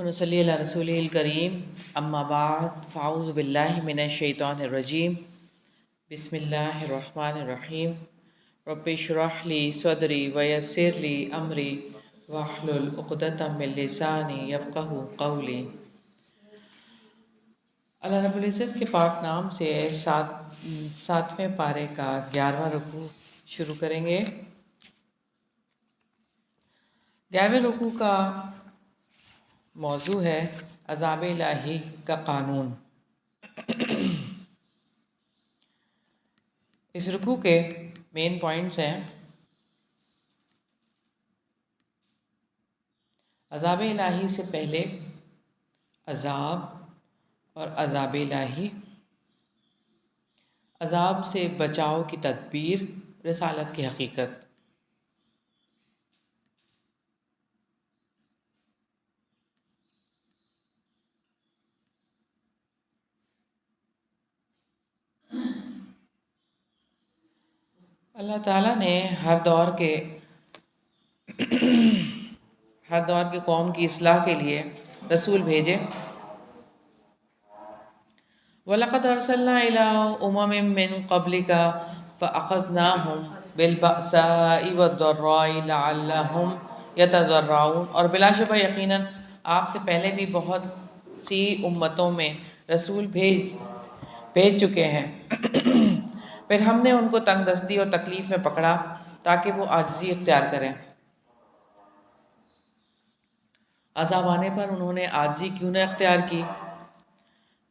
ونصلی علی رسول الکریم اما بعد فاعوذ باللہ من الشیطان الرجیم بسم اللہ الرحمن الرحیم رب اشرح لی صدری ویسر لی امری واحلل عقدۃ من لسانی یفقہوا قولی۔ اللہ رب العزت کے پاک نام سے ساتویں پارے کا 11واں رکوع شروع کریں گے۔ 11ویں رکوع کا موضوع ہے عذاب الہی کا قانون۔ اس رکوع کے مین پوائنٹس ہیں: عذاب الہی سے پہلے عذاب اور عذاب الہی، عذاب سے بچاؤ کی تدبیر، رسالت کی حقیقت۔ اللہ تعالیٰ نے ہر دور کے قوم کی اصلاح کے لیے رسول بھیجے۔ وَلَقَدْ أَرْسَلْنَا إِلَىٰ أُمَمٍ مِّن قَبْلِكَ فَأَخَذْنَاهُمْ بِالْبَأْسَاءِ وَالضَّرَّاءِ لَعَلَّهُمْ يَتَضَرَّعُونَ، اور بلا شبہ یقیناً آپ سے پہلے بھی بہت سی امتوں میں رسول بھیج چکے ہیں، پھر ہم نے ان کو تنگ دستی اور تکلیف میں پکڑا تاکہ وہ عاجزی اختیار کریں۔ عذاب آنے پر انہوں نے عاجزی کیوں نہ اختیار کی؟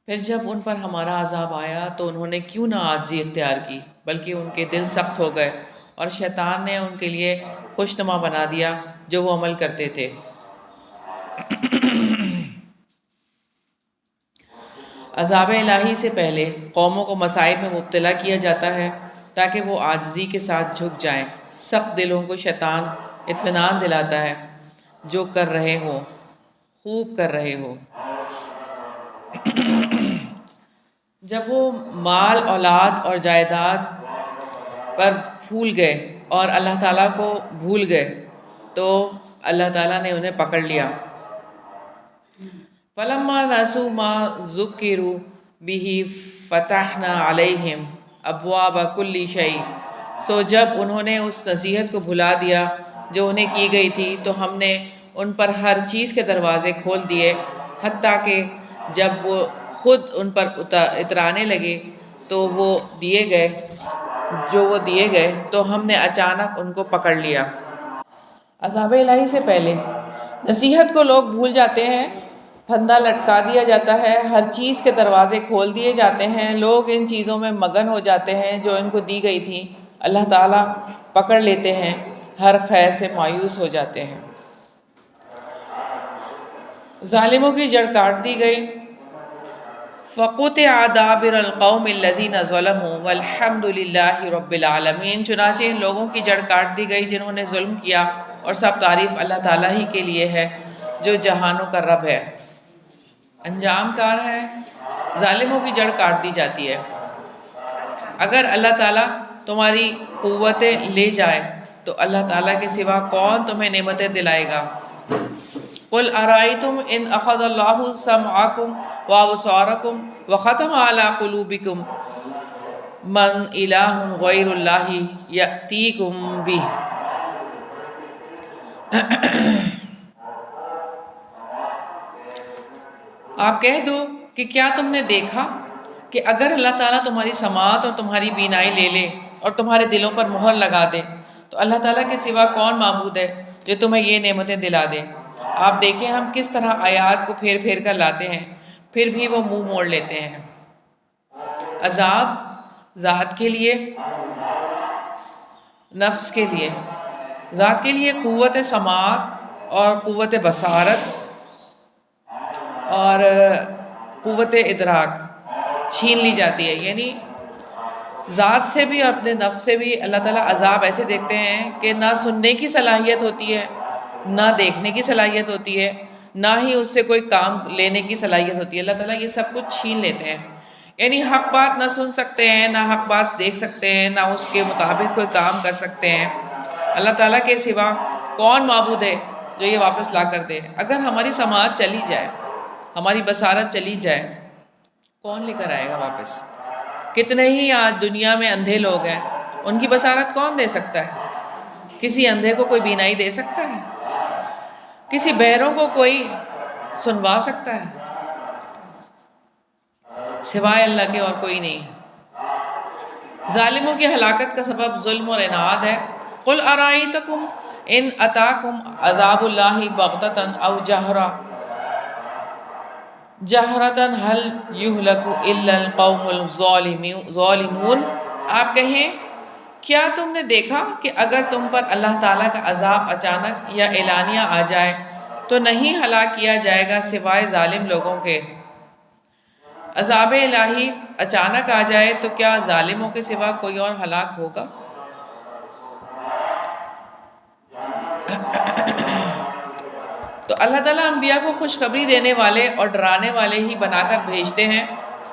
پھر جب ان پر ہمارا عذاب آیا تو انہوں نے کیوں نہ عاجزی اختیار کی، بلکہ ان کے دل سخت ہو گئے اور شیطان نے ان کے لیے خوشنما بنا دیا جو وہ عمل کرتے تھے۔ عذاب الہی سے پہلے قوموں کو مصائب میں مبتلا کیا جاتا ہے تاکہ وہ عاجزی کے ساتھ جھک جائیں۔ سخت دلوں کو شیطان اطمینان دلاتا ہے جو کر رہے ہو خوب کر رہے ہو۔ جب وہ مال، اولاد اور جائیداد پر پھول گئے اور اللہ تعالیٰ کو بھول گئے تو اللہ تعالیٰ نے انہیں پکڑ لیا۔ فَلَمَّا نَسُوا مَا ذُكِّرُوا بِهِ فَتَحْنَا عَلَيْهِمْ أَبْوَابَ كُلِّ شَيْءٍ، سو جب انہوں نے اس نصیحت کو بھلا دیا جو انہیں کی گئی تھی تو ہم نے ان پر ہر چیز کے دروازے کھول دیے، حتیٰ کہ جب وہ خود ان پر اترانے لگے تو وہ دیے گئے تو ہم نے اچانک ان کو پکڑ لیا۔ عذاب الہی سے پہلے نصیحت کو لوگ بھول جاتے ہیں، پھندا لٹکا دیا جاتا ہے، ہر چیز کے دروازے کھول دیے جاتے ہیں، لوگ ان چیزوں میں مگن ہو جاتے ہیں جو ان کو دی گئی تھی، اللہ تعالیٰ پکڑ لیتے ہیں، ہر خیر سے مایوس ہو جاتے ہیں۔ ظالموں کی جڑ کاٹ دی گئی۔ فَقُطِعَ دَابِرُ الْقَوْمِ الَّذِينَ ظَلَمُوا وَالْحَمْدُ لِلَّهِ رَبِّ الْعَالَمِينَ، چنانچہ ان لوگوں کی جڑ کاٹ دی گئی جنہوں نے ظلم کیا، اور سب تعریف اللہ تعالیٰ ہی کے لیے ہے جو جہانوں کا رب ہے۔ انجام کار ہے، ظالموں کی جڑ کاٹ دی جاتی ہے۔ اگر اللہ تعالیٰ تمہاری قوتیں لے جائے تو اللہ تعالیٰ کے سوا کون تمہیں نعمتیں دلائے گا؟ قُلْ أَرَأَيْتُمْ إِنْ أَخَذَ اللَّهُ سَمْعَكُمْ وَأَبْصَارَكُمْ وَخَتَمَ عَلَىٰ قُلُوبِكُمْ مَنْ إِلَٰهٌ غَيْرُ اللَّهِ يَأْتِيكُمْ بِهِ۔ آپ کہہ دو کہ کیا تم نے دیکھا کہ اگر اللہ تعالیٰ تمہاری سماعت اور تمہاری بینائی لے لے اور تمہارے دلوں پر مہر لگا دے تو اللہ تعالیٰ کے سوا کون معبود ہے جو تمہیں یہ نعمتیں دلا دے؟ آپ دیکھیں ہم کس طرح آیات کو پھیر پھیر کر لاتے ہیں، پھر بھی وہ منہ موڑ لیتے ہیں۔ عذاب ذات کے لیے، نفس کے لیے۔ ذات کے لیے قوت سماعت اور قوت بصارت اور قوت ادراک چھین لی جاتی ہے، یعنی ذات سے بھی اور اپنے نفس سے بھی اللہ تعالیٰ عذاب ایسے دیکھتے ہیں کہ نہ سننے کی صلاحیت ہوتی ہے، نہ دیکھنے کی صلاحیت ہوتی ہے، نہ ہی اس سے کوئی کام لینے کی صلاحیت ہوتی ہے۔ اللہ تعالیٰ یہ سب کچھ چھین لیتے ہیں، یعنی حق بات نہ سن سکتے ہیں، نہ حق بات دیکھ سکتے ہیں، نہ اس کے مطابق کوئی کام کر سکتے ہیں۔ اللہ تعالیٰ کے سوا کون معبود ہے جو یہ واپس لا کر دے۔ اگر ہماری سماعت چلی جائے، ہماری بصارت چلی جائے، کون لے کر آئے گا واپس؟ کتنے ہی آج دنیا میں اندھے لوگ ہیں، ان کی بصارت کون دے سکتا ہے؟ کسی اندھے کو کوئی بینائی دے سکتا ہے؟ کسی بہروں کو کوئی سنوا سکتا ہے؟ سوائے اللہ کے اور کوئی نہیں۔ ظالموں کی ہلاکت کا سبب ظلم اور اناد ہے۔ قل ارائیتکم ان اتاکم عذاب اللہ بغتۃ او جہرۃ هل یہلک الا القوم الظالمون۔ آپ کہیں کیا تم نے دیکھا کہ اگر تم پر اللہ تعالیٰ کا عذاب اچانک یا اعلانیہ آ جائے تو نہیں ہلاک کیا جائے گا سوائے ظالم لوگوں کے۔ عذاب الہی اچانک آ جائے تو کیا ظالموں کے سوا کوئی اور ہلاک ہوگا؟ تو اللہ تعالیٰ انبیاء کو خوشخبری دینے والے اور ڈرانے والے ہی بنا کر بھیجتے ہیں۔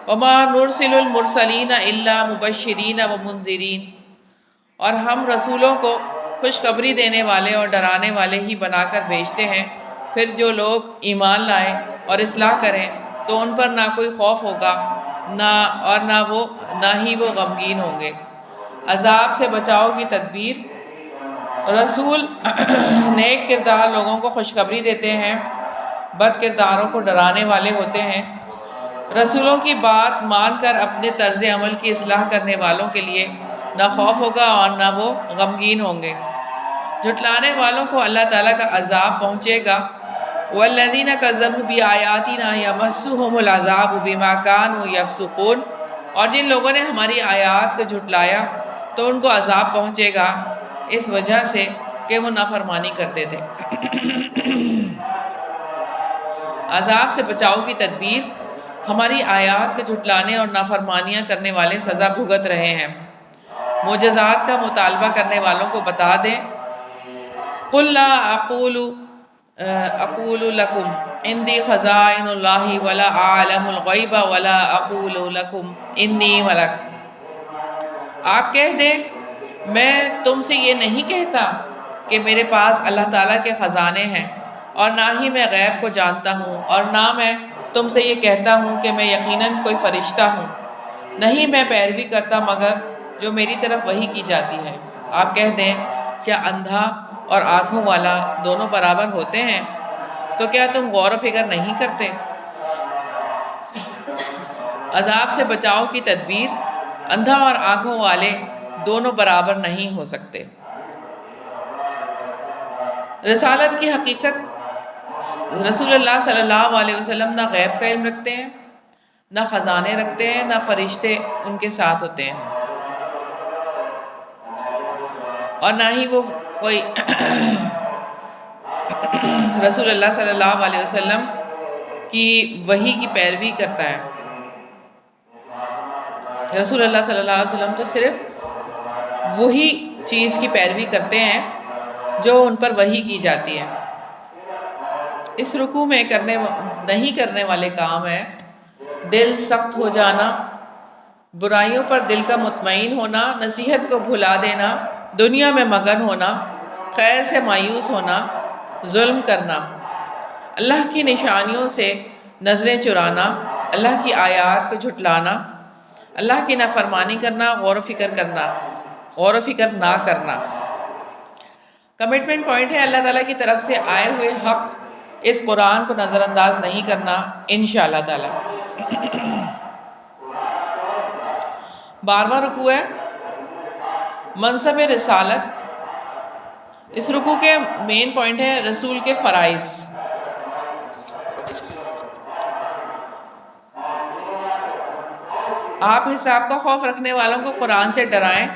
وَمَا نُرْسِلُ الْمُرْسَلِينَ إِلَّا مُبَشِّرِينَ وَمُنذِرِينَ، اور ہم رسولوں کو خوشخبری دینے والے اور ڈرانے والے ہی بنا کر بھیجتے ہیں، پھر جو لوگ ایمان لائیں اور اصلاح کریں تو ان پر نہ کوئی خوف ہوگا نہ ہی وہ غمگین ہوں گے۔ عذاب سے بچاؤ کی تدبیر۔ رسول نیک کردار لوگوں کو خوشخبری دیتے ہیں، بد کرداروں کو ڈرانے والے ہوتے ہیں۔ رسولوں کی بات مان کر اپنے طرز عمل کی اصلاح کرنے والوں کے لیے نہ خوف ہوگا اور نہ وہ غمگین ہوں گے۔ جھٹلانے والوں کو اللہ تعالیٰ کا عذاب پہنچے گا۔ وَالَّذِينَ كَذَّبُوا بِآيَاتِنَا يَمَسُّهُمُ الْعَذَابُ بِمَا كَانُوا يَفْسُقُونَ، اور جن لوگوں نے ہماری آیات کو جھٹلایا تو ان کو عذاب پہنچے گا اس وجہ سے کہ وہ نافرمانی کرتے تھے۔ عذاب سے بچاؤ کی تدبیر۔ ہماری آیات کو جھٹلانے اور نافرمانیاں کرنے والے سزا بھگت رہے ہیں۔ معجزات کا مطالبہ کرنے والوں کو بتا دیں، قُلْ لَا أَقُولُ لَكُمْ عِنْدِي خَزَائِنُ اللَّهِ وَلَا أَعْلَمُ الْغَيْبَ وَلَا أَقُولُ لَكُمْ إِنِّي مَلَكٌ۔ آپ کہہ دیں میں تم سے یہ نہیں کہتا کہ میرے پاس اللہ تعالیٰ کے خزانے ہیں، اور نہ ہی میں غیب کو جانتا ہوں، اور نہ میں تم سے یہ کہتا ہوں کہ میں یقیناً کوئی فرشتہ ہوں، نہیں میں پیروی کرتا مگر جو میری طرف وحی کی جاتی ہے۔ آپ کہہ دیں کیا اندھا اور آنکھوں والا دونوں برابر ہوتے ہیں؟ تو کیا تم غور و فکر نہیں کرتے؟ عذاب سے بچاؤ کی تدبیر۔ اندھا اور آنکھوں والے دونوں برابر نہیں ہو سکتے۔ رسالت کی حقیقت۔ رسول اللہ صلی اللہ علیہ وسلم نہ غیب کا علم رکھتے ہیں، نہ خزانے رکھتے ہیں، نہ فرشتے ان کے ساتھ ہوتے ہیں، اور نہ ہی وہ کوئی رسول اللہ صلی اللہ علیہ وسلم کی وحی کی پیروی کرتا ہے۔ رسول اللہ صلی اللہ علیہ وسلم تو صرف وہی چیز کی پیروی کرتے ہیں جو ان پر وحی کی جاتی ہے۔ اس رکوع میں نہیں کرنے والے کام ہے دل سخت ہو جانا، برائیوں پر دل کا مطمئن ہونا، نصیحت کو بھلا دینا، دنیا میں مگن ہونا، خیر سے مایوس ہونا، ظلم کرنا، اللہ کی نشانیوں سے نظریں چرانا، اللہ کی آیات کو جھٹلانا، اللہ کی نافرمانی کرنا، غور و فکر نہ کرنا۔ کمٹمنٹ پوائنٹ ہے اللہ تعالیٰ کی طرف سے آئے ہوئے حق، اس قرآن کو نظر انداز نہیں کرنا انشاءاللہ تعالیٰ۔ 12واں رکوع ہے منصب رسالت۔ اس رکوع کے مین پوائنٹ ہے رسول کے فرائض۔ آپ حساب کا خوف رکھنے والوں کو قرآن سے ڈرائیں،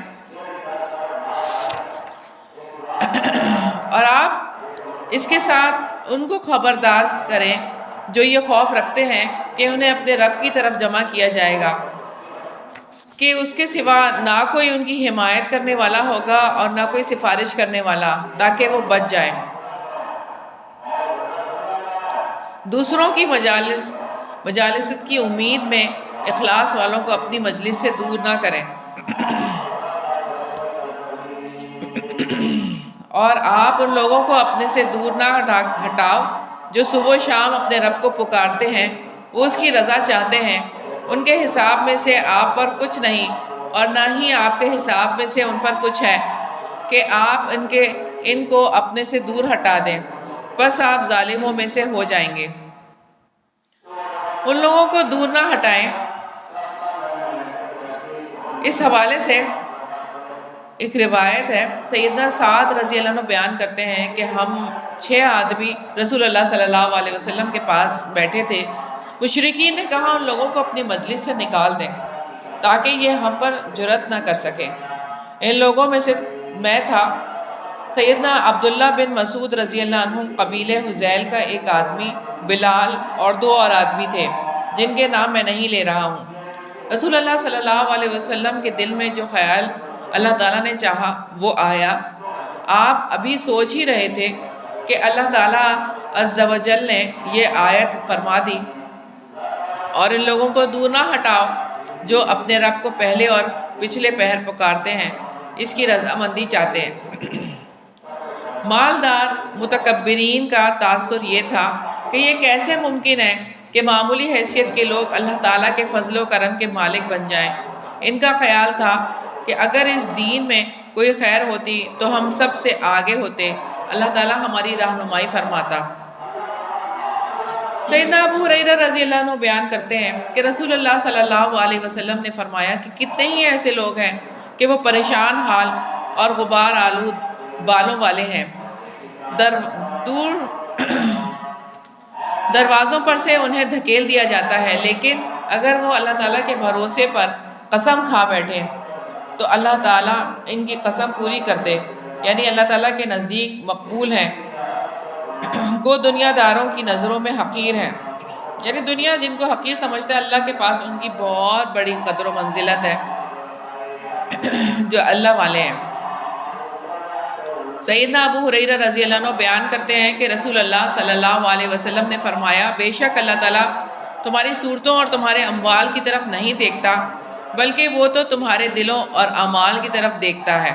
اور آپ اس کے ساتھ ان کو خبردار کریں جو یہ خوف رکھتے ہیں کہ انہیں اپنے رب کی طرف جمع کیا جائے گا، کہ اس کے سوا نہ کوئی ان کی حمایت کرنے والا ہوگا اور نہ کوئی سفارش کرنے والا، تاکہ وہ بچ جائیں۔ دوسروں کی مجالست کی امید میں اخلاص والوں کو اپنی مجلس سے دور نہ کریں، اور آپ ان لوگوں کو اپنے سے دور نہ ہٹاؤ جو صبح و شام اپنے رب کو پکارتے ہیں، وہ اس کی رضا چاہتے ہیں۔ ان کے حساب میں سے آپ پر کچھ نہیں اور نہ ہی آپ کے حساب میں سے ان پر کچھ ہے کہ آپ ان کو اپنے سے دور ہٹا دیں، بس آپ ظالموں میں سے ہو جائیں گے۔ ان لوگوں کو دور نہ ہٹائیں۔ اس حوالے سے ایک روایت ہے، سیدنا سعد رضی اللہ عنہ بیان کرتے ہیں کہ ہم 6 آدمی رسول اللہ صلی اللہ علیہ وسلم کے پاس بیٹھے تھے۔ مشرکین نے کہا ان لوگوں کو اپنی مجلس سے نکال دیں تاکہ یہ ہم پر جرأت نہ کر سکیں۔ ان لوگوں میں سے میں تھا۔ سیدنا عبداللہ بن مسعود رضی اللہ عنہ قبیلہ حذیل کا ایک آدمی، بلال اور 2 اور آدمی تھے جن کے نام میں نہیں لے رہا ہوں۔ رسول اللہ صلی اللہ علیہ وسلم کے دل میں جو خیال اللہ تعالیٰ نے چاہا وہ آیا۔ آپ ابھی سوچ ہی رہے تھے کہ اللہ تعالیٰ عز و جل نے یہ آیت فرما دی، اور ان لوگوں کو دور نہ ہٹاؤ جو اپنے رب کو پہلے اور پچھلے پہر پکارتے ہیں، اس کی رضامندی چاہتے ہیں۔ مالدار متکبرین کا تاثر یہ تھا کہ یہ کیسے ممکن ہے کہ معمولی حیثیت کے لوگ اللہ تعالیٰ کے فضل و کرم کے مالک بن جائیں۔ ان کا خیال تھا کہ اگر اس دین میں کوئی خیر ہوتی تو ہم سب سے آگے ہوتے، اللہ تعالیٰ ہماری رہنمائی فرماتا۔ سیدنا ابو ہریرہ رضی اللہ عنہ بیان کرتے ہیں کہ رسول اللہ صلی اللہ علیہ وسلم نے فرمایا کہ کتنے ہی ایسے لوگ ہیں کہ وہ پریشان حال اور غبار آلود بالوں والے ہیں، دور دروازوں پر سے انہیں دھکیل دیا جاتا ہے، لیکن اگر وہ اللہ تعالیٰ کے بھروسے پر قسم کھا بیٹھے تو اللہ تعالیٰ ان کی قسم پوری کر دے، یعنی اللہ تعالیٰ کے نزدیک مقبول ہیں۔ وہ دنیا داروں کی نظروں میں حقیر ہیں، یعنی دنیا جن کو حقیر سمجھتا ہے، اللہ کے پاس ان کی بہت بڑی قدر و منزلت ہے جو اللہ والے ہیں۔ سیدنا ابو ہریرہ رضی اللہ عنہ بیان کرتے ہیں کہ رسول اللہ صلی اللہ علیہ وسلم نے فرمایا، بے شک اللہ تعالیٰ تمہاری صورتوں اور تمہارے اموال کی طرف نہیں دیکھتا، بلکہ وہ تو تمہارے دلوں اور اعمال کی طرف دیکھتا ہے۔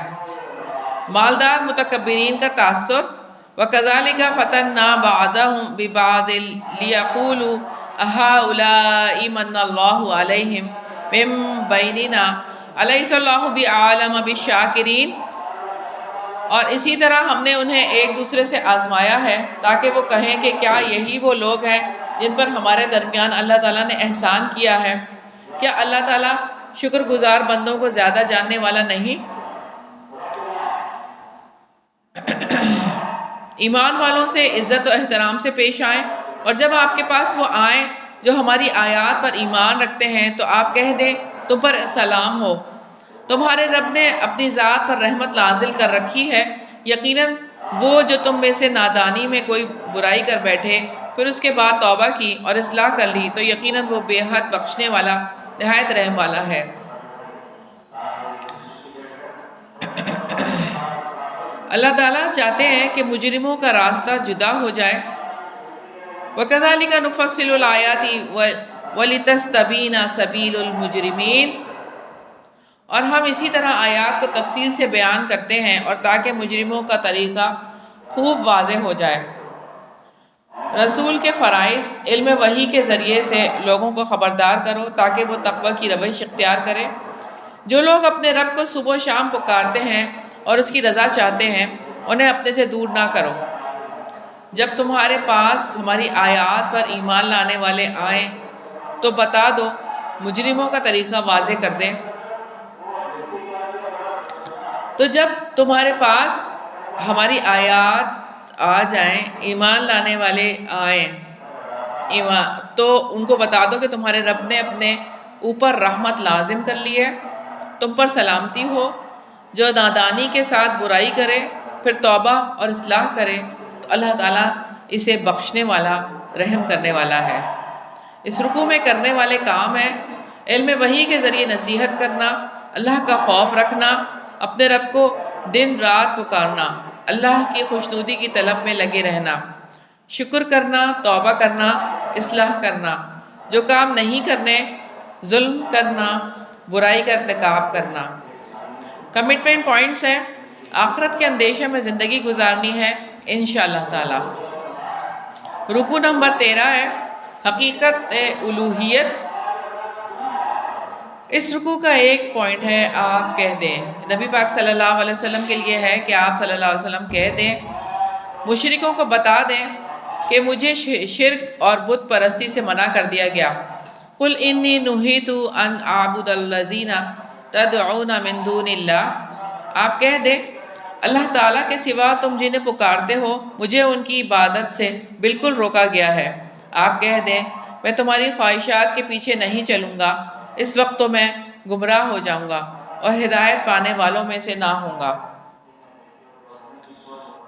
مالدار متکبرین کا تاثر، وَكَذَلِكَ فَتَنَّا بَعْضَهُمْ بِبَعْضٍ لِيَقُولُوا أَهَٰؤُلَاءِ مَنَّ اللَّهُ عَلَيْهِمْ مِن بَيْنِنَا أَلَيْسَ اللَّهُ بِأَعْلَمَ بِالشَّاكِرِينَ۔ اور اسی طرح ہم نے انہیں ایک دوسرے سے آزمایا ہے تاکہ وہ کہیں کہ کیا یہی وہ لوگ ہیں جن پر ہمارے درمیان اللہ تعالیٰ نے احسان کیا ہے؟ کیا اللہ تعالیٰ شکر گزار بندوں کو زیادہ جاننے والا نہیں؟ ایمان والوں سے عزت و احترام سے پیش آئیں، اور جب آپ کے پاس وہ آئیں جو ہماری آیات پر ایمان رکھتے ہیں تو آپ کہہ دیں تم پر سلام ہو، تمہارے رب نے اپنی ذات پر رحمت نازل کر رکھی ہے۔ یقیناً وہ جو تم میں سے نادانی میں کوئی برائی کر بیٹھے پھر اس کے بعد توبہ کی اور اصلاح کر لی تو یقیناً وہ بے حد بخشنے والا نہایت رحم والا ہے۔ اللہ تعالیٰ چاہتے ہیں کہ مجرموں کا راستہ جدا ہو جائے۔ وَكَذَلِكَ نُفَصِّلُ الْآيَاتِ وَلِتَسْتَبِينَ سَبِيلُ الْمُجْرِمِينَ، اور ہم اسی طرح آیات کو تفصیل سے بیان کرتے ہیں اور تاکہ مجرموں کا طریقہ خوب واضح ہو جائے۔ رسول کے فرائض، علم وحی کے ذریعے سے لوگوں کو خبردار کرو تاکہ وہ تقوی کی روش اختیار کرے۔ جو لوگ اپنے رب کو صبح و شام پکارتے ہیں اور اس کی رضا چاہتے ہیں، انہیں اپنے سے دور نہ کرو۔ جب تمہارے پاس ہماری آیات پر ایمان لانے والے آئیں تو بتا دو، مجرموں کا طریقہ واضح کر دیں۔ تو جب تمہارے پاس ہماری آیات آ جائیں، ایمان لانے والے آئیں تو ان کو بتا دو کہ تمہارے رب نے اپنے اوپر رحمت لازم کر لی ہے، تم پر سلامتی ہو۔ جو نادانی کے ساتھ برائی کرے پھر توبہ اور اصلاح کرے تو اللہ تعالیٰ اسے بخشنے والا، رحم کرنے والا ہے۔ اس رکوع میں کرنے والے کام ہیں علم وحی کے ذریعے نصیحت کرنا، اللہ کا خوف رکھنا، اپنے رب کو دن رات پکارنا، اللہ کی خوشنودی کی طلب میں لگے رہنا، شکر کرنا، توبہ کرنا، اصلاح کرنا، جو کام نہیں کرنے، ظلم کرنا، برائی کا ارتکاب کرنا۔ کمٹمنٹ پوائنٹس ہیں، آخرت کے اندیشے میں زندگی گزارنی ہے انشاءاللہ تعالی۔ رکوع نمبر 13 ہے حقیقت الوہیت۔ اس رکوع کا ایک پوائنٹ ہے آپ کہہ دیں، نبی پاک صلی اللہ علیہ وسلم کے لیے ہے کہ آپ صلی اللہ علیہ وسلم کہہ دیں، مشرکوں کو بتا دیں کہ مجھے شرک اور بت پرستی سے منع کر دیا گیا۔ قل انی نہیت ان اعبد الذین تدعون من دون اللہ، آپ کہہ دیں اللہ تعالیٰ کے سوا تم جنہیں پکارتے ہو مجھے ان کی عبادت سے بالکل روکا گیا ہے۔ آپ کہہ دیں میں تمہاری خواہشات کے پیچھے نہیں چلوں گا، اس وقت تو میں گمراہ ہو جاؤں گا اور ہدایت پانے والوں میں سے نہ ہوں گا۔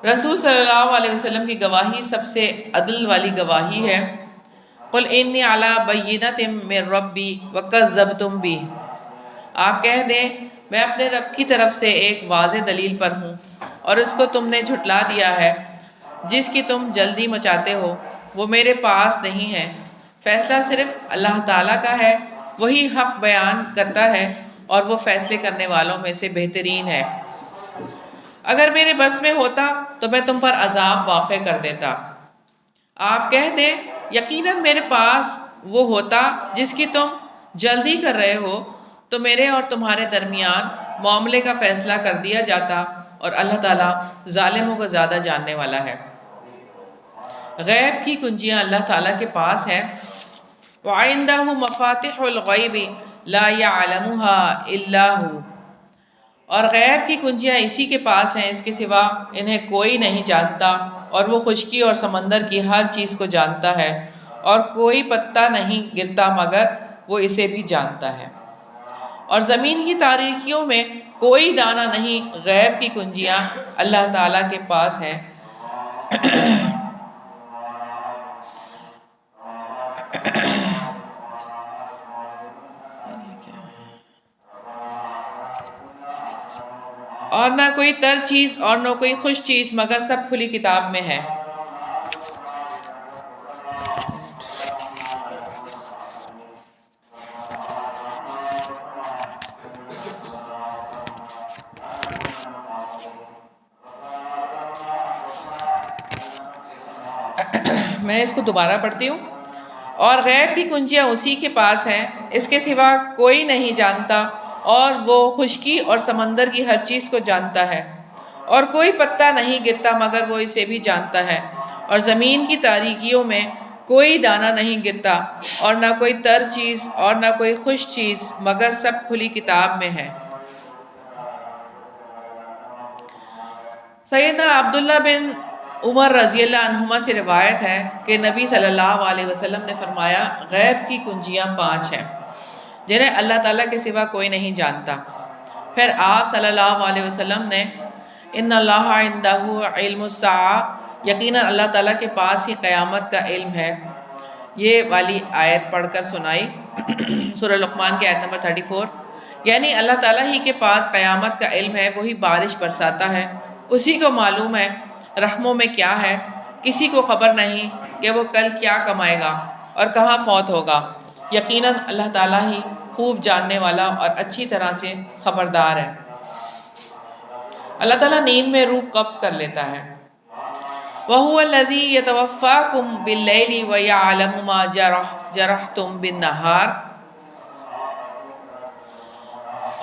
رسول صلی اللہ علیہ وسلم کی گواہی سب سے عدل والی گواہی ہے۔ قل انی علی بینۃ من ربی وکذبتم بہ، آپ کہہ دیں میں اپنے رب کی طرف سے ایک واضح دلیل پر ہوں اور اس کو تم نے جھٹلا دیا ہے۔ جس کی تم جلدی مچاتے ہو وہ میرے پاس نہیں ہے، فیصلہ صرف اللہ تعالیٰ کا ہے، وہی حق بیان کرتا ہے اور وہ فیصلے کرنے والوں میں سے بہترین ہے۔ اگر میرے بس میں ہوتا تو میں تم پر عذاب واقع کر دیتا۔ آپ کہہ دیں یقیناً میرے پاس وہ ہوتا جس کی تم جلدی کر رہے ہو تو میرے اور تمہارے درمیان معاملے کا فیصلہ کر دیا جاتا اور اللہ تعالیٰ ظالموں کو زیادہ جاننے والا ہے۔ غیب کی کنجیاں اللہ تعالیٰ کے پاس ہیں۔ وَعِندَهُ مَفَاتِحُ الْغَيْبِ لَا يَعْلَمُهَا إِلَّا هُ، اور غیب کی کنجیاں اسی کے پاس ہیں، اس کے سوا انہیں کوئی نہیں جانتا، اور وہ خشکی اور سمندر کی ہر چیز کو جانتا ہے، اور کوئی پتا نہیں گرتا مگر وہ اسے بھی جانتا ہے، اور زمین کی تاریکیوں میں کوئی دانہ نہیں، غیب کی کنجیاں اللہ تعالیٰ کے پاس ہیں۔ اور نہ کوئی تر چیز اور نہ کوئی خوش چیز مگر سب کھلی کتاب میں ہے۔ میں اس کو دوبارہ پڑھتی ہوں۔ اور غیب کی کنجیاں اسی کے پاس ہیں، اس کے سوا کوئی نہیں جانتا، اور وہ خشکی اور سمندر کی ہر چیز کو جانتا ہے، اور کوئی پتا نہیں گرتا مگر وہ اسے بھی جانتا ہے، اور زمین کی تاریکیوں میں کوئی دانہ نہیں گرتا، اور نہ کوئی تر چیز اور نہ کوئی خوش چیز مگر سب کھلی کتاب میں ہے۔ سیدنا عبداللہ بن عمر رضی اللہ عنہما سے روایت ہے کہ نبی صلی اللہ علیہ وسلم نے فرمایا غیب کی کنجیاں 5 ہیں جنہیں اللہ تعالیٰ کے سوا کوئی نہیں جانتا۔ پھر آپ صلی اللہ علیہ وسلم نے ان اللہ عندہ علم الساعہ، یقیناً اللہ تعالیٰ کے پاس ہی قیامت کا علم ہے، یہ والی آیت پڑھ کر سنائی سورہ لقمان کی آیت نمبر 34، یعنی اللہ تعالیٰ ہی کے پاس قیامت کا علم ہے، وہی بارش برساتا ہے، اسی کو معلوم ہے رحموں میں کیا ہے، کسی کو خبر نہیں کہ وہ کل کیا کمائے گا اور کہاں فوت ہوگا، یقیناً اللہ تعالیٰ ہی خوب جاننے والا اور اچھی طرح سے خبردار ہے۔ اللہ تعالیٰ نیند میں روح قبض کر لیتا ہے۔ وَهُوَ الَّذِي يَتَوَفَّاكُمْ بِاللَّيْلِ وَيَعْلَمُ مَا جَرَحْتُمْ بِالنَّهَارِ،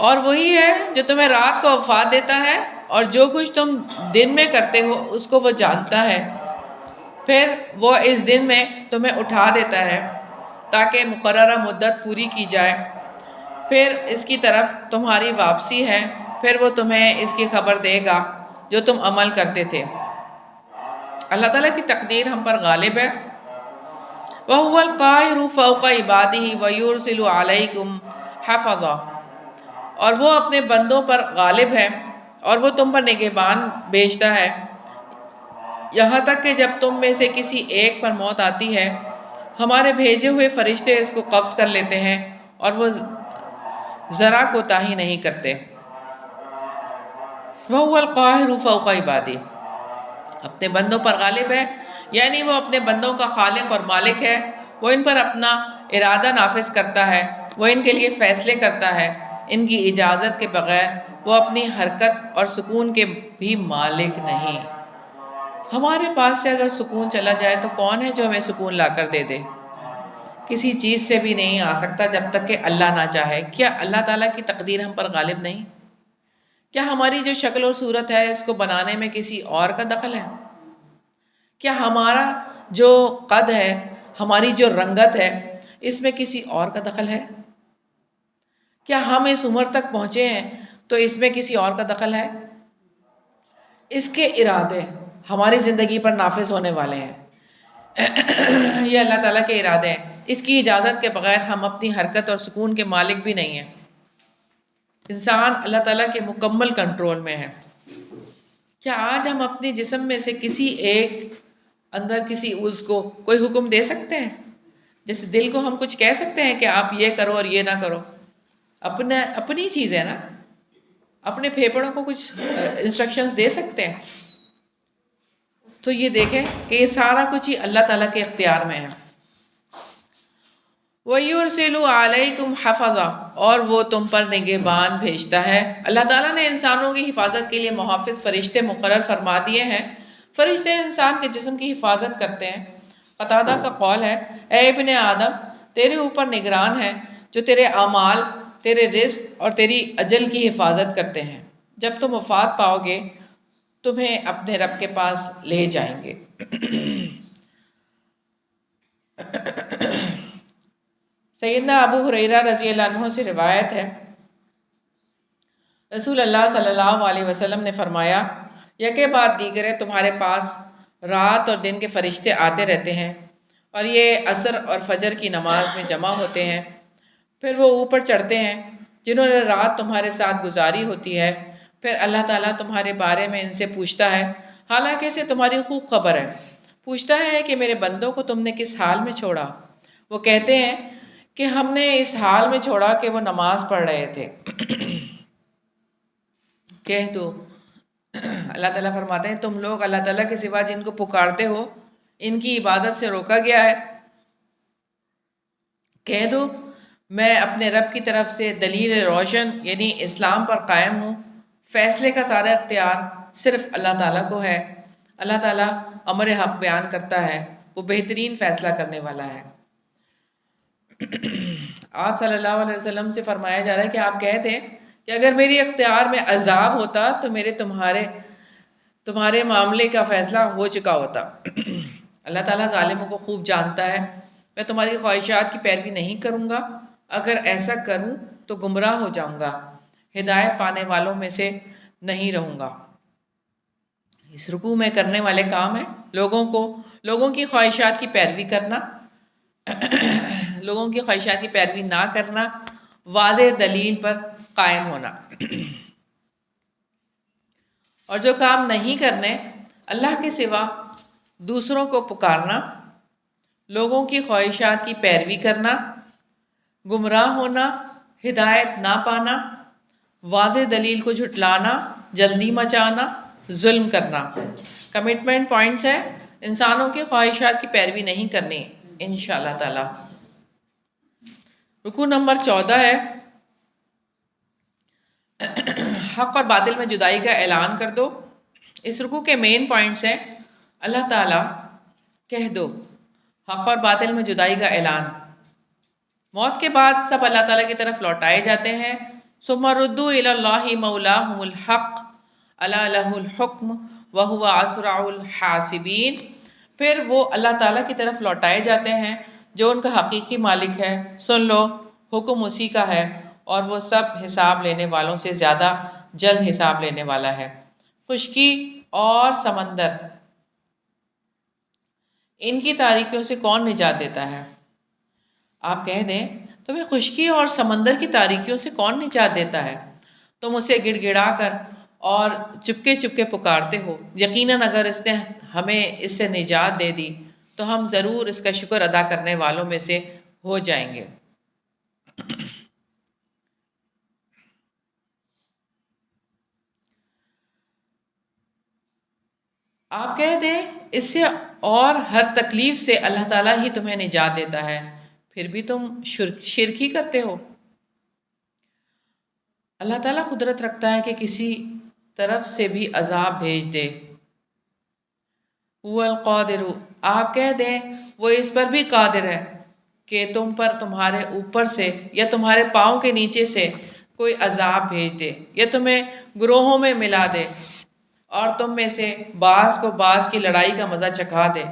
اور وہی ہے جو تمہیں رات کو وفات دیتا ہے اور جو کچھ تم دن میں کرتے ہو اس کو وہ جانتا ہے، پھر وہ اس دن میں تمہیں اٹھا دیتا ہے تاکہ مقررہ مدت پوری کی جائے، پھر اس کی طرف تمہاری واپسی ہے، پھر وہ تمہیں اس کی خبر دے گا جو تم عمل کرتے تھے۔ اللہ تعالیٰ کی تقدیر ہم پر غالب ہے۔ وَهُوَ الْقَاهِرُ فَوْقَ عِبَادِهِ وَيُرْسِلُ عَلَيْكُمْ حَفَظًا، اور وہ اپنے بندوں پر غالب ہے اور وہ تم پر نگہبان بھیجتا ہے، یہاں تک کہ جب تم میں سے کسی ایک پر موت آتی ہے ہمارے بھیجے ہوئے فرشتے اس کو قبض کر لیتے ہیں اور وہ ذرا کوتاہی نہیں کرتے۔ وَهُوَ الْقَاهِرُ فَوْقَ عِبَادِهِ، اپنے بندوں پر غالب ہے، یعنی وہ اپنے بندوں کا خالق اور مالک ہے، وہ ان پر اپنا ارادہ نافذ کرتا ہے، وہ ان کے لیے فیصلے کرتا ہے، ان کی اجازت کے بغیر وہ اپنی حرکت اور سکون کے بھی مالک نہیں۔ ہمارے پاس سے اگر سکون چلا جائے تو کون ہے جو ہمیں سکون لا کر دے دے؟ کسی چیز سے بھی نہیں آ سکتا جب تک کہ اللہ نہ چاہے۔ کیا اللہ تعالیٰ کی تقدیر ہم پر غالب نہیں؟ کیا ہماری جو شکل اور صورت ہے اس کو بنانے میں کسی اور کا دخل ہے؟ کیا ہمارا جو قد ہے، ہماری جو رنگت ہے، اس میں کسی اور کا دخل ہے؟ کیا ہم اس عمر تک پہنچے ہیں تو اس میں کسی اور کا دخل ہے؟ اس کے ارادے ہماری زندگی پر نافذ ہونے والے ہیں۔ یہ اللہ تعالیٰ کے ارادے ہیں۔ اس کی اجازت کے بغیر ہم اپنی حرکت اور سکون کے مالک بھی نہیں ہیں۔ انسان اللہ تعالیٰ کے مکمل کنٹرول میں ہے۔ کیا آج ہم اپنے جسم میں سے کسی ایک اندر کسی عضو کو کوئی حکم دے سکتے ہیں؟ جیسے دل کو ہم کچھ کہہ سکتے ہیں کہ آپ یہ کرو اور یہ نہ کرو؟ اپنی چیز ہے نا۔ اپنے پھیپھڑوں کو کچھ انسٹرکشنز دے سکتے ہیں؟ تو یہ دیکھیں کہ یہ سارا کچھ ہی اللہ تعالیٰ کے اختیار میں ہے۔ وَيُرْسِلُ عَلَيْكُمْ حَفَظًا، اور وہ تم پر نگہبان بھیجتا ہے۔ اللہ تعالیٰ نے انسانوں کی حفاظت کے لیے محافظ فرشتے مقرر فرما دیے ہیں۔ فرشتے انسان کے جسم کی حفاظت کرتے ہیں۔ قتادہ کا قول ہے، اے ابن آدم، تیرے اوپر نگران ہیں جو تیرے اعمال، تیرے رزق اور تیری اجل کی حفاظت کرتے ہیں۔ جب تم وفات پاؤ گے تمہیں اپنے رب کے پاس لے جائیں گے۔ سیدنا ابو ہریرہ رضی اللہ عنہ سے روایت ہے، رسول اللہ صلی اللہ علیہ وسلم نے فرمایا، یکے بعد دیگرے تمہارے پاس رات اور دن کے فرشتے آتے رہتے ہیں، اور یہ عصر اور فجر کی نماز میں جمع ہوتے ہیں۔ پھر وہ اوپر چڑھتے ہیں جنہوں نے رات تمہارے ساتھ گزاری ہوتی ہے۔ پھر اللہ تعالیٰ تمہارے بارے میں ان سے پوچھتا ہے، حالانکہ اسے تمہاری خوب خبر ہے۔ پوچھتا ہے کہ میرے بندوں کو تم نے کس حال میں چھوڑا؟ وہ کہتے ہیں کہ ہم نے اس حال میں چھوڑا کہ وہ نماز پڑھ رہے تھے۔ کہہ دو، اللہ تعالیٰ فرماتے ہیں، تم لوگ اللہ تعالیٰ کے سوا جن کو پکارتے ہو ان کی عبادت سے روکا گیا ہے۔ کہہ دو، میں اپنے رب کی طرف سے دلیل روشن یعنی اسلام پر قائم ہوں۔ فیصلے کا سارا اختیار صرف اللہ تعالیٰ کو ہے۔ اللہ تعالیٰ امر حق بیان کرتا ہے، وہ بہترین فیصلہ کرنے والا ہے۔ آپ صلی اللہ علیہ وسلم سے فرمایا جا رہا ہے کہ آپ کہہ دیں کہ اگر میری اختیار میں عذاب ہوتا تو تمہارے معاملے کا فیصلہ ہو چکا ہوتا۔ اللہ تعالیٰ ظالموں کو خوب جانتا ہے۔ میں تمہاری خواہشات کی پیروی نہیں کروں گا، اگر ایسا کروں تو گمراہ ہو جاؤں گا، ہدایت پانے والوں میں سے نہیں رہوں گا۔ اس رکوع میں کرنے والے کام ہیں لوگوں کی خواہشات کی پیروی کرنا، لوگوں کی خواہشات کی پیروی نہ کرنا، واضح دلیل پر قائم ہونا، اور جو کام نہیں کرنے، اللہ کے سوا دوسروں کو پکارنا، لوگوں کی خواہشات کی پیروی کرنا، گمراہ ہونا، ہدایت نہ پانا، واضح دلیل کو جھٹلانا، جلدی مچانا، ظلم کرنا۔ کمٹمنٹ پوائنٹس ہیں، انسانوں کی خواہشات کی پیروی نہیں کرنی انشاءاللہ تعالی۔ رکوع نمبر 14 ہے، حق اور باطل میں جدائی کا اعلان کر دو۔ اس رکوع کے مین پوائنٹس ہیں، اللہ تعالیٰ کہہ دو، حق اور باطل میں جدائی کا اعلان۔ موت کے بعد سب اللہ تعالیٰ کی طرف لوٹائے جاتے ہیں۔ ثم ردوا الی اللہ مولاہم الحق الا لہ الحکم وہو اسرع الحاسبین۔ پھر وہ اللہ تعالیٰ کی طرف لوٹائے جاتے ہیں جو ان کا حقیقی مالک ہے۔ سن لو، حکم اسی کا ہے اور وہ سب حساب لینے والوں سے زیادہ جلد حساب لینے والا ہے۔ خشکی اور سمندر، ان کی تاریکیوں سے کون نجات دیتا ہے؟ آپ کہہ دیں تمہیں خشکی اور سمندر کی تاریکیوں سے کون نجات دیتا ہے؟ تم اسے گڑ گڑا کر اور چپکے چپکے پکارتے ہو۔ یقیناً اگر اس نے ہمیں اس سے نجات دے دی تو ہم ضرور اس کا شکر ادا کرنے والوں میں سے ہو جائیں گے۔ آپ کہہ دیں اس سے اور ہر تکلیف سے اللہ تعالیٰ ہی تمہیں نجات دیتا ہے، پھر بھی تم شرک ہی کرتے ہو۔ اللہ تعالیٰ قدرت رکھتا ہے کہ کسی طرف سے بھی عذاب بھیج دے۔ هو القادر، آپ کہہ دیں وہ اس پر بھی قادر ہے کہ تم پر تمہارے اوپر سے یا تمہارے پاؤں کے نیچے سے کوئی عذاب بھیج دے یا تمہیں گروہوں میں ملا دے اور تم میں سے بعض کو بعض کی لڑائی کا مزہ چکھا دے۔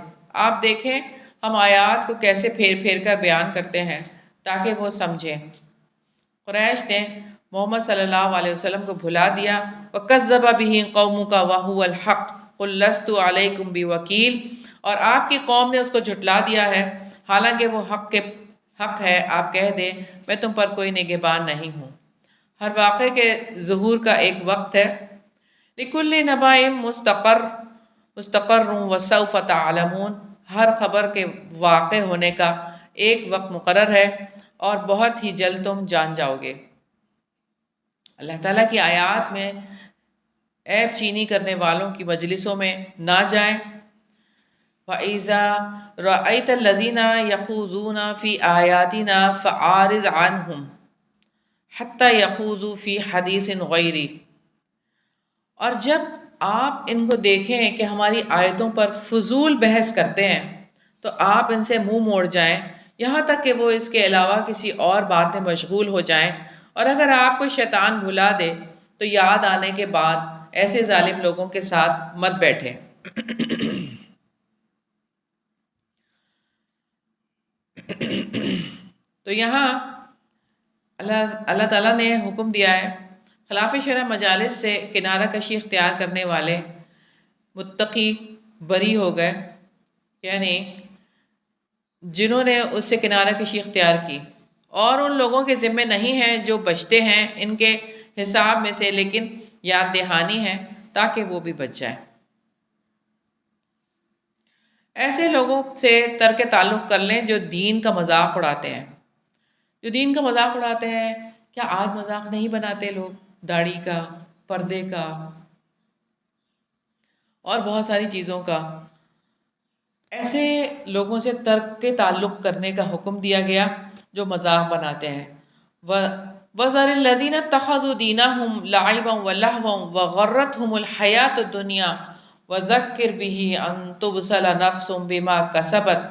آپ دیکھیں ہم آیات کو کیسے پھیر پھیر کر بیان کرتے ہیں تاکہ وہ سمجھیں۔ قریش نے محمد صلی اللہ علیہ وسلم کو بھلا دیا۔ وَكَذَّبَ بِهِ قَوْمُكَ وَهُوَ الْحَقُّ قُلْ لَسْتُ عَلَيْكُمْ بِوَكِيلٍ، اور آپ کی قوم نے اس کو جھٹلا دیا ہے حالانکہ وہ حق ہے، آپ کہہ دیں میں تم پر کوئی نگہبان نہیں ہوں۔ ہر واقعے کے ظہور کا ایک وقت ہے۔ لِكُلِّ نَبَإٍ مُسْتَقَرٌّ وَسَوْفَ تَعْلَمُونَ، ہر خبر کے واقع ہونے کا ایک وقت مقرر ہے اور بہت ہی جلد تم جان جاؤ گے۔ اللہ تعالیٰ کی آیات میں عیب چینی کرنے والوں کی مجلسوں میں نہ جائیں۔ وَإِذَا رَأَيْتَ الَّذِينَ يَخُوضُونَ فِي آيَاتِنَا فَأَعْرِضْ عَنْهُمْ حَتَّى يَخُوضُوا فِي حَدِيثٍ غَيْرِهِ، اور جب آپ ان کو دیکھیں کہ ہماری آیتوں پر فضول بحث کرتے ہیں تو آپ ان سے منہ موڑ جائیں یہاں تک کہ وہ اس کے علاوہ کسی اور بات میں مشغول ہو جائیں، اور اگر آپ کو شیطان بھلا دے تو یاد آنے کے بعد ایسے ظالم لوگوں کے ساتھ مت بیٹھیں۔ تو یہاں اللہ تعالیٰ نے حکم دیا ہے خلاف شرع مجالس سے کنارہ کشی اختیار کرنے والے متقی بری ہو گئے، یعنی جنہوں نے اس سے کنارہ کشی اختیار کی، اور ان لوگوں کے ذمے نہیں ہیں جو بچتے ہیں ان کے حساب میں سے لیکن یاد دہانی ہے تاکہ وہ بھی بچ جائیں۔ ایسے لوگوں سے ترک تعلق کر لیں جو دین کا مذاق اڑاتے ہیں۔ جو دین کا مذاق اڑاتے ہیں، کیا آج مذاق نہیں بناتے لوگ داڑھی کا، پردے کا اور بہت ساری چیزوں کا؟ ایسے لوگوں سے ترک تعلق کرنے کا حکم دیا گیا جو مذاق بناتے ہیں۔ وَذَرِ الَّذِينَ اتَّخَذُوا دِينَهُمْ لَعِبًا وَلَهْوًا وَغَرَّتْهُمُ الْحَيَاةُ الدُّنْيَا وَذَكِّرْ بِهِ أَن تُبْصَلَ نَفْسٌ بِمَا كَسَبَتْ،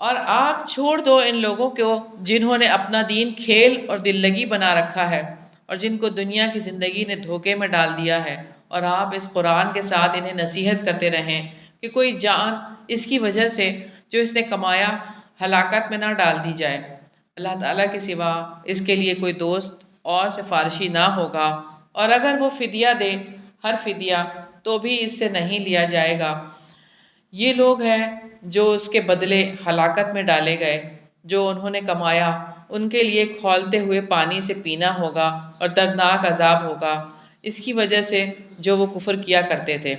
اور آپ چھوڑ دو ان لوگوں کو جنہوں نے اپنا دین کھیل اور دل لگی بنا رکھا ہے اور جن کو دنیا کی زندگی نے دھوکے میں ڈال دیا ہے، اور آپ اس قرآن کے ساتھ انہیں نصیحت کرتے رہیں کہ کوئی جان اس کی وجہ سے جو اس نے کمایا ہلاکت میں نہ ڈال دی جائے۔ اللہ تعالیٰ کے سوا اس کے لیے کوئی دوست اور سفارشی نہ ہوگا، اور اگر وہ فدیہ دے ہر فدیہ تو بھی اس سے نہیں لیا جائے گا۔ یہ لوگ ہیں جو اس کے بدلے ہلاکت میں ڈالے گئے، جو انہوں نے کمایا ان کے لیے کھولتے ہوئے پانی سے پینا ہوگا اور دردناک عذاب ہوگا اس کی وجہ سے جو وہ کفر کیا کرتے تھے۔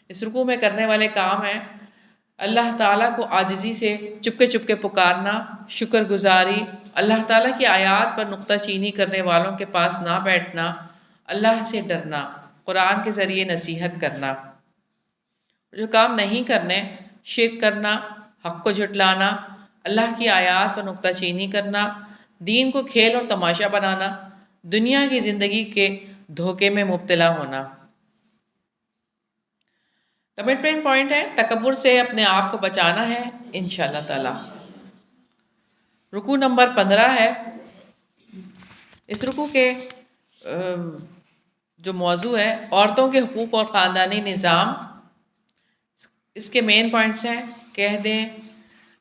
اس رکوع میں کرنے والے کام ہیں اللہ تعالیٰ کو عاجزی سے چپکے چپکے پکارنا، شکر گزاری، اللہ تعالیٰ کی آیات پر نقطہ چینی کرنے والوں کے پاس نہ بیٹھنا، اللہ سے ڈرنا، قرآن کے ذریعے نصیحت کرنا۔ جو کام نہیں کرنے، شرک کرنا، حق کو جھٹلانا، اللہ کی آیات پر نقطہ چینی کرنا، دین کو کھیل اور تماشا بنانا، دنیا کی زندگی کے دھوکے میں مبتلا ہونا۔ کمٹمنٹ پوائنٹ ہے تکبر سے اپنے آپ کو بچانا ہے انشاءاللہ تعالی۔ رکوع نمبر 15 ہے۔ اس رکوع کے جو موضوع ہے عورتوں کے حقوق اور خاندانی نظام، اس کے مین پوائنٹس ہیں کہہ دیں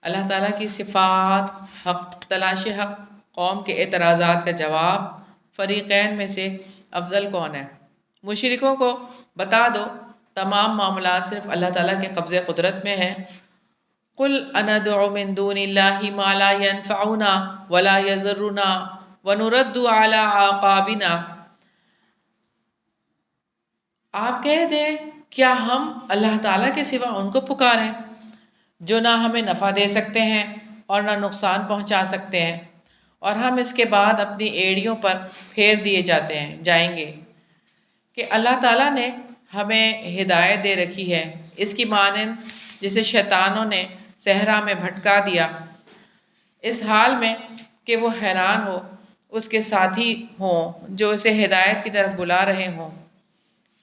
اللہ تعالیٰ کی صفات، حق تلاش حق، قوم کے اعتراضات کا جواب، فریقین میں سے افضل کون ہے، مشرکوں کو بتا دو تمام معاملات صرف اللہ تعالیٰ کے قبضے قدرت میں ہیں۔ قُلْ أَنَدْعُ مِن دُونِ اللَّهِ مَا لَا يَنفَعُنَا وَلَا يَضُرُّنَا وَنُرَدُّ عَلَىٰ أَعْقَابِنَا، آپ کہہ دیں کیا ہم اللہ تعالیٰ کے سوا ان کو پکاریں جو نہ ہمیں نفع دے سکتے ہیں اور نہ نقصان پہنچا سکتے ہیں، اور ہم اس کے بعد اپنی ایڑیوں پر پھیر دیے جائیں گے کہ اللہ تعالیٰ نے ہمیں ہدایت دے رکھی ہے، اس کی مانند جسے شیطانوں نے صحرا میں بھٹکا دیا، اس حال میں کہ وہ حیران ہو اس کے ساتھی ہوں جو اسے ہدایت کی طرف بلا رہے ہوں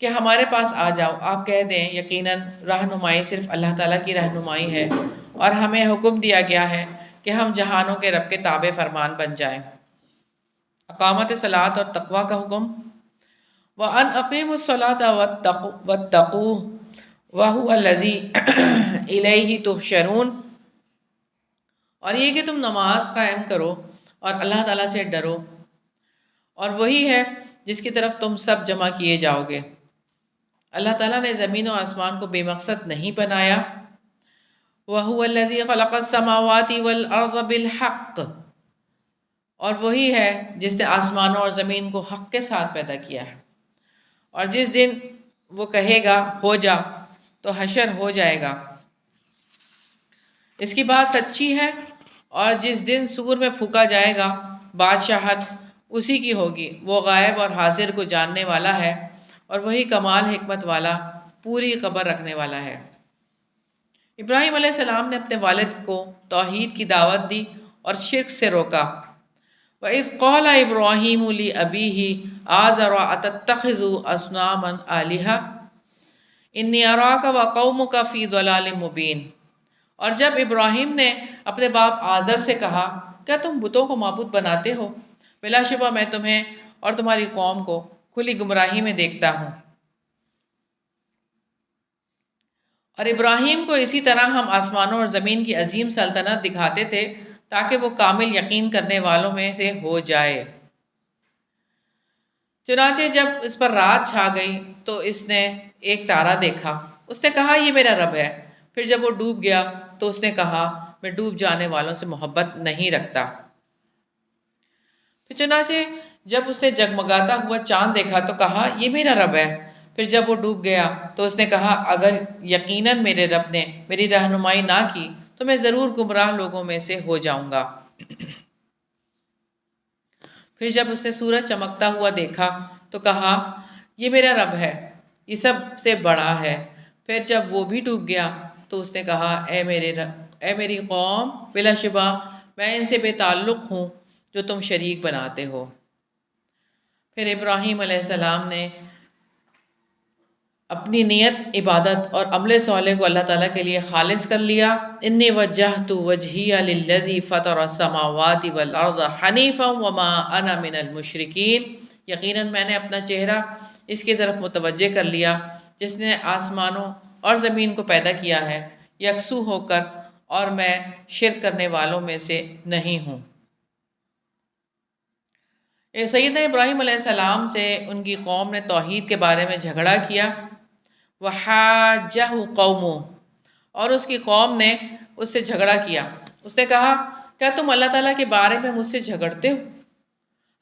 کہ ہمارے پاس آ جاؤ، آپ کہہ دیں یقیناً رہنمائی صرف اللہ تعالیٰ کی رہنمائی ہے، اور ہمیں حکم دیا گیا ہے کہ ہم جہانوں کے رب کے تابع فرمان بن جائیں۔ اقامت صلاۃ اور تقوی کا حکم، وَأَنْ أَقِيمُوا الصَّلَاةَ وَاتَّقُوهُ وَهُوَ الَّذِي إِلَيْهِ تُحْشَرُونَ، اور یہ کہ تم نماز قائم کرو اور اللہ تعالیٰ سے ڈرو، اور وہی ہے جس کی طرف تم سب جمع کیے جاؤ گے۔ اللہ تعالیٰ نے زمین و آسمان کو بے مقصد نہیں بنایا۔ وَهُوَ الَّذِي خَلَقَ السَّمَاوَاتِ وَالْأَرْضَ بِالْحَقِّ، اور وہی ہے جس نے آسمانوں اور زمین کو حق کے ساتھ پیدا کیا ہے، اور جس دن وہ کہے گا ہو جا تو حشر ہو جائے گا، اس کی بات سچی ہے، اور جس دن صور میں پھونکا جائے گا بادشاہت اسی کی ہوگی، وہ غائب اور حاضر کو جاننے والا ہے، اور وہی کمال حکمت والا پوری خبر رکھنے والا ہے۔ ابراہیم علیہ السلام نے اپنے والد کو توحید کی دعوت دی اور شرک سے روکا۔ وَإِذْ قَالَ إِبْرَاهِيمُ لِأَبِيهِ آزَرَ أَتَتَّخِذُ أَصْنَامًا آلِهَةً إِنِّي أَرَاكَ وَقَوْمُكَ فِي ضَلَالٍ مُبِينٍ، اور جب ابراہیم نے اپنے باپ آزر سے کہا کیا تم بتوں کو معبود بناتے ہو، بلا شبہ میں تمہیں اور تمہاری قوم کو کھلی گمراہی میں دیکھتا ہوں۔ اور ابراہیم کو اسی طرح ہم آسمانوں اور زمین کی عظیم سلطنت دکھاتے تھے تاکہ وہ کامل یقین کرنے والوں میں سے ہو جائے۔ چنانچہ جب اس پر رات چھا گئی تو اس نے ایک تارا دیکھا، اس نے کہا یہ میرا رب ہے، پھر جب وہ ڈوب گیا تو اس نے کہا میں ڈوب جانے والوں سے محبت نہیں رکھتا۔ پھر چنانچہ جب اس نے جگمگاتا ہوا چاند دیکھا تو کہا یہ میرا رب ہے، پھر جب وہ ڈوب گیا تو اس نے کہا اگر یقیناً میرے رب نے میری رہنمائی نہ کی تو میں ضرور گمراہ لوگوں میں سے ہو جاؤں گا۔ پھر جب اس نے سورج چمکتا ہوا دیکھا تو کہا یہ میرا رب ہے، یہ سب سے بڑا ہے، پھر جب وہ بھی ڈوب گیا تو اس نے کہا اے میری قوم، بلا شبہ میں ان سے بے تعلق ہوں جو تم شریک بناتے ہو۔ پھر ابراہیم علیہ السلام نے اپنی نیت، عبادت اور عمل صالح کو اللہ تعالیٰ کے لیے خالص کر لیا۔ انی وجہت وجہی للذی فطر السماوات والارض حنیفا وما انا من المشرکین، یقیناً میں نے اپنا چہرہ اس کی طرف متوجہ کر لیا جس نے آسمانوں اور زمین کو پیدا کیا ہے یکسو ہو کر، اور میں شرک کرنے والوں میں سے نہیں ہوں۔ سیدنا ابراہیم علیہ السلام سے ان کی قوم نے توحید کے بارے میں جھگڑا کیا۔ وَحَاجَّهُ قَوْمُهُ، اور اس کی قوم نے اس سے جھگڑا کیا، اس نے کہا کیا تم اللہ تعالیٰ کے بارے میں مجھ سے جھگڑتے ہو،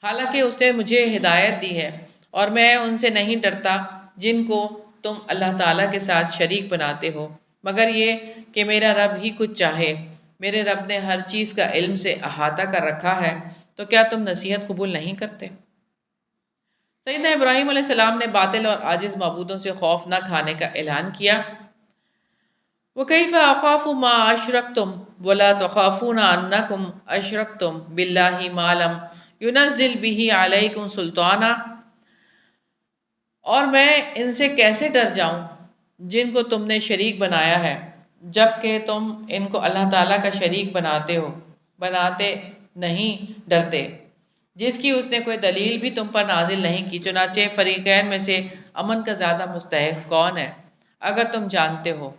حالانکہ اس نے مجھے ہدایت دی ہے، اور میں ان سے نہیں ڈرتا جن کو تم اللہ تعالیٰ کے ساتھ شریک بناتے ہو، مگر یہ کہ میرا رب ہی کچھ چاہے، میرے رب نے ہر چیز کا علم سے احاطہ کر رکھا ہے، تو کیا تم نصیحت قبول نہیں کرتے؟ سیدنا ابراہیم علیہ السلام نے باطل اور عاجز معبودوں سے خوف نہ کھانے کا اعلان کیا۔ وَكَيْفَ أَخَافُ مَا أَشْرَكْتُمْ وَلَا تَخَافُونَ أَنَّكُمْ أَشْرَكْتُمْ بِاللَّهِ مَا لَمْ يُنَزِّلْ بِهِ عَلَيْكُمْ سُلْطَانًا، اور میں ان سے کیسے ڈر جاؤں جن کو تم نے شریک بنایا ہے جبکہ تم ان کو اللہ تعالیٰ کا شریک بناتے نہیں ڈرتے، جس کی اس نے کوئی دلیل بھی تم پر نازل نہیں کی۔ چنانچہ فریقین میں سے امن کا زیادہ مستحق کون ہے اگر تم جانتے ہو؟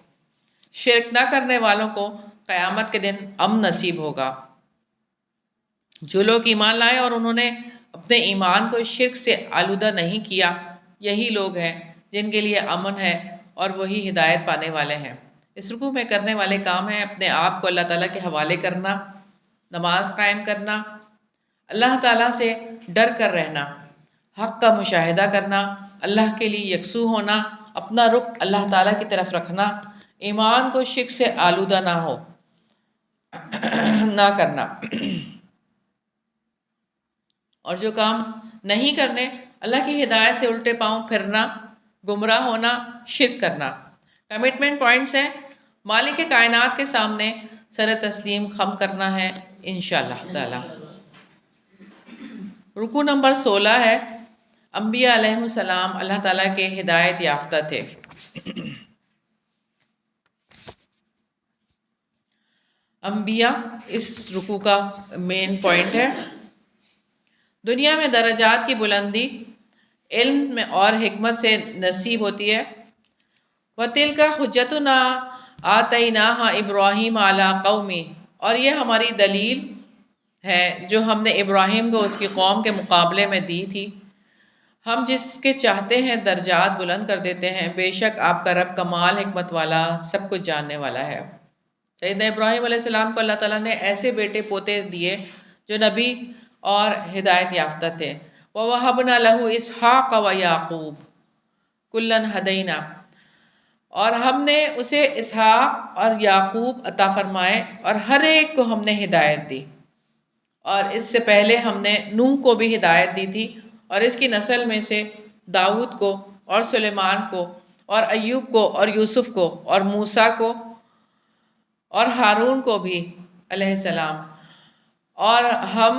شرک نہ کرنے والوں کو قیامت کے دن امن نصیب ہوگا۔ جو لوگ ایمان لائے اور انہوں نے اپنے ایمان کو شرک سے آلودہ نہیں کیا، یہی لوگ ہیں جن کے لیے امن ہے اور وہی ہدایت پانے والے ہیں۔ اس رکوع میں کرنے والے کام ہیں اپنے آپ کو اللہ تعالیٰ کے حوالے کرنا، نماز قائم کرنا، اللہ تعالیٰ سے ڈر کر رہنا، حق کا مشاہدہ کرنا، اللہ کے لیے یکسو ہونا، اپنا رخ اللہ تعالیٰ کی طرف رکھنا، ایمان کو شرک سے آلودہ نہ کرنا، اور جو کام نہیں کرنے اللہ کی ہدایت سے الٹے پاؤں پھرنا، گمراہ ہونا، شرک کرنا۔ کمٹمنٹ پوائنٹس ہیں: مالک کائنات کے سامنے سر تسلیم خم کرنا ہے انشاءاللہ تعالی۔ رکوع نمبر 16 ہے، انبیاء علیہ السلام اللہ تعالیٰ کے ہدایت یافتہ تھے۔ انبیاء اس رکوع کا مین پوائنٹ ہے۔ دنیا میں درجات کی بلندی علم میں اور حکمت سے نصیب ہوتی ہے۔ وَتِلْكَ حُجَّتُنَا آتَيْنَاهَا إِبْرَاهِيمَ عَلَىٰ قَوْمِهِ، اور یہ ہماری دلیل ہے جو ہم نے ابراہیم کو اس کی قوم کے مقابلے میں دی تھی۔ ہم جس کے چاہتے ہیں درجات بلند کر دیتے ہیں، بے شک آپ کا رب کمال حکمت والا سب کچھ جاننے والا ہے۔ سیدنا ابراہیم علیہ السلام کو اللہ تعالیٰ نے ایسے بیٹے پوتے دیے جو نبی اور ہدایت یافتہ تھے۔ وَوَهَبْنَا لَهُ إِسْحَاقَ وَيَعْقُوبَ كُلًّا هَدَيْنَا، اور ہم نے اسے اسحاق اور یعقوب عطا فرمائے اور ہر ایک کو ہم نے ہدایت دی۔ اور اس سے پہلے ہم نے نوح کو بھی ہدایت دی تھی، اور اس کی نسل میں سے داؤد کو اور سلیمان کو اور ایوب کو اور یوسف کو اور موسیٰ کو اور ہارون کو بھی علیہ السلام، اور ہم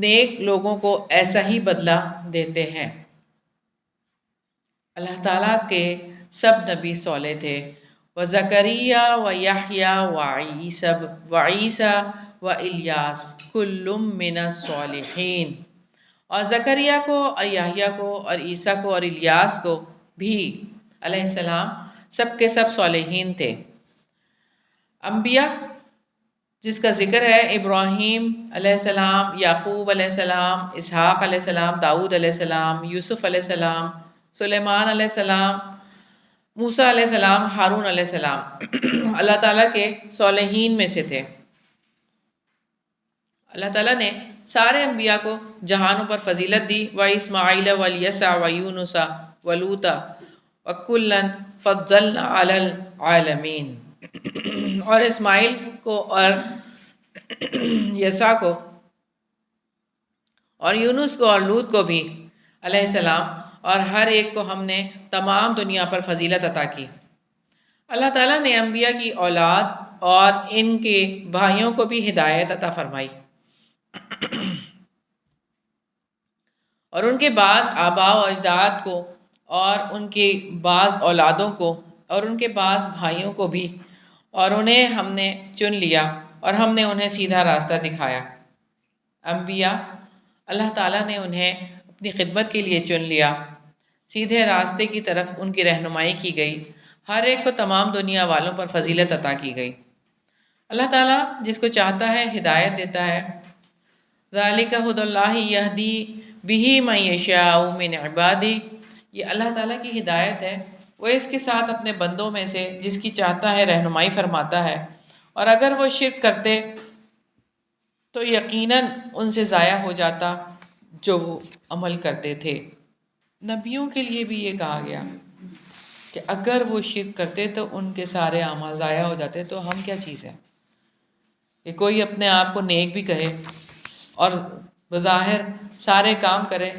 نیک لوگوں کو ایسا ہی بدلہ دیتے ہیں۔ اللہ تعالیٰ کے سب نبی صالح تھے۔ وَزَكَرِيَّا وَيَحْيَا وَعِيسَى وَإِلْيَاسَ كُلٌّ مِّنَ الصَّالِحِينَ، اور زکریا کو اور یحییٰ کو اور عیسیٰ کو اور الیاس کو بھی علیہ السلام سب کے سب صالحین تھے۔ انبیاء جس کا ذکر ہے ابراہیم علیہ السلام، یعقوب علیہ السلام، اسحاق علیہ السلام، داؤد علیہ السلام، یوسف علیہ السلام، سلیمان علیہ السلام، موسیٰ علیہ السلام، ہارون علیہ السلام اللہ تعالیٰ کے صالحین میں سے تھے۔ اللہ تعالیٰ نے سارے انبیاء کو جہانوں پر فضیلت دی۔ وَإِسْمَاعِيلَ وَالْيَسَعَ وَيُونُسَ وَلُوطَ وَكُلًّا فَضَّلْنَا عَلَى الْعَالَمِينَ، اور اسماعیل کو اور یسع کو اور یونس کو اور لوط کو بھی علیہ السلام، اور ہر ایک کو ہم نے تمام دنیا پر فضیلت عطا کی۔ اللہ تعالیٰ نے انبیاء کی اولاد اور ان کے بھائیوں کو بھی ہدایت عطا فرمائی، اور ان کے بعض آباء و اجداد کو اور ان کے بعض اولادوں کو اور ان کے بعض بھائیوں کو بھی، اور انہیں ہم نے چن لیا اور ہم نے انہیں سیدھا راستہ دکھایا۔ انبیاء اللہ تعالیٰ نے انہیں اپنی خدمت کے لیے چن لیا، سیدھے راستے کی طرف ان کی رہنمائی کی گئی، ہر ایک کو تمام دنیا والوں پر فضیلت عطا کی گئی۔ اللہ تعالیٰ جس کو چاہتا ہے ہدایت دیتا ہے۔ ذَلِكَ هُدَى اللَّهِ يَهْدِي بِهِ مَن يَشَاءُ مِنْ عِبَادِهِ، یہ اللہ تعالیٰ کی ہدایت ہے، وہ اس کے ساتھ اپنے بندوں میں سے جس کی چاہتا ہے رہنمائی فرماتا ہے، اور اگر وہ شرک کرتے تو یقیناً ان سے ضائع ہو جاتا جو وہ عمل کرتے تھے۔ نبیوں کے لیے بھی یہ کہا گیا کہ اگر وہ شرک کرتے تو ان کے سارے اعمال ضائع ہو جاتے، تو ہم کیا چیز ہیں کہ کوئی اپنے آپ کو نیک بھی کہے اور بظاہر سارے کام کرے،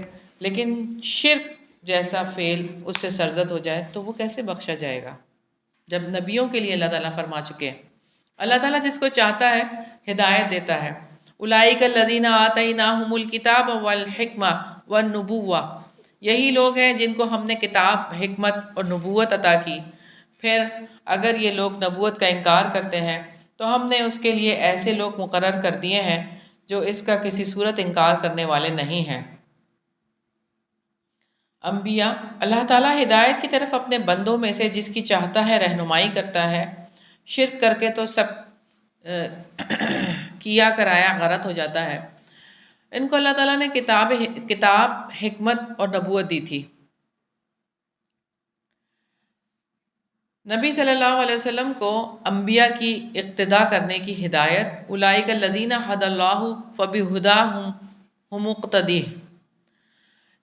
لیکن شرک جیسا فعل اس سے سرزد ہو جائے تو وہ کیسے بخشا جائے گا، جب نبیوں کے لیے اللہ تعالیٰ فرما چکے ہیں۔ اللہ تعالیٰ جس کو چاہتا ہے ہدایت دیتا ہے۔ اولئک الذین آتیناہم الکتاب والحکمہ والنبوہ، یہی لوگ ہیں جن کو ہم نے کتاب، حکمت اور نبوت عطا کی۔ پھر اگر یہ لوگ نبوت کا انکار کرتے ہیں تو ہم نے اس کے لیے ایسے لوگ مقرر کر دیے ہیں جو اس کا کسی صورت انکار کرنے والے نہیں ہیں۔ انبیاء اللہ تعالیٰ ہدایت کی طرف اپنے بندوں میں سے جس کی چاہتا ہے رہنمائی کرتا ہے، شرک کر کے تو سب کیا کرایا غلط ہو جاتا ہے۔ ان کو اللہ تعالیٰ نے کتاب، حکمت اور نبوت دی تھی۔ نبی صلی اللہ علیہ وسلم کو انبیاء کی اقتداء کرنے کی ہدایت، اولئک الذین ھدی اللہ فبہداہ ھم مقتدی،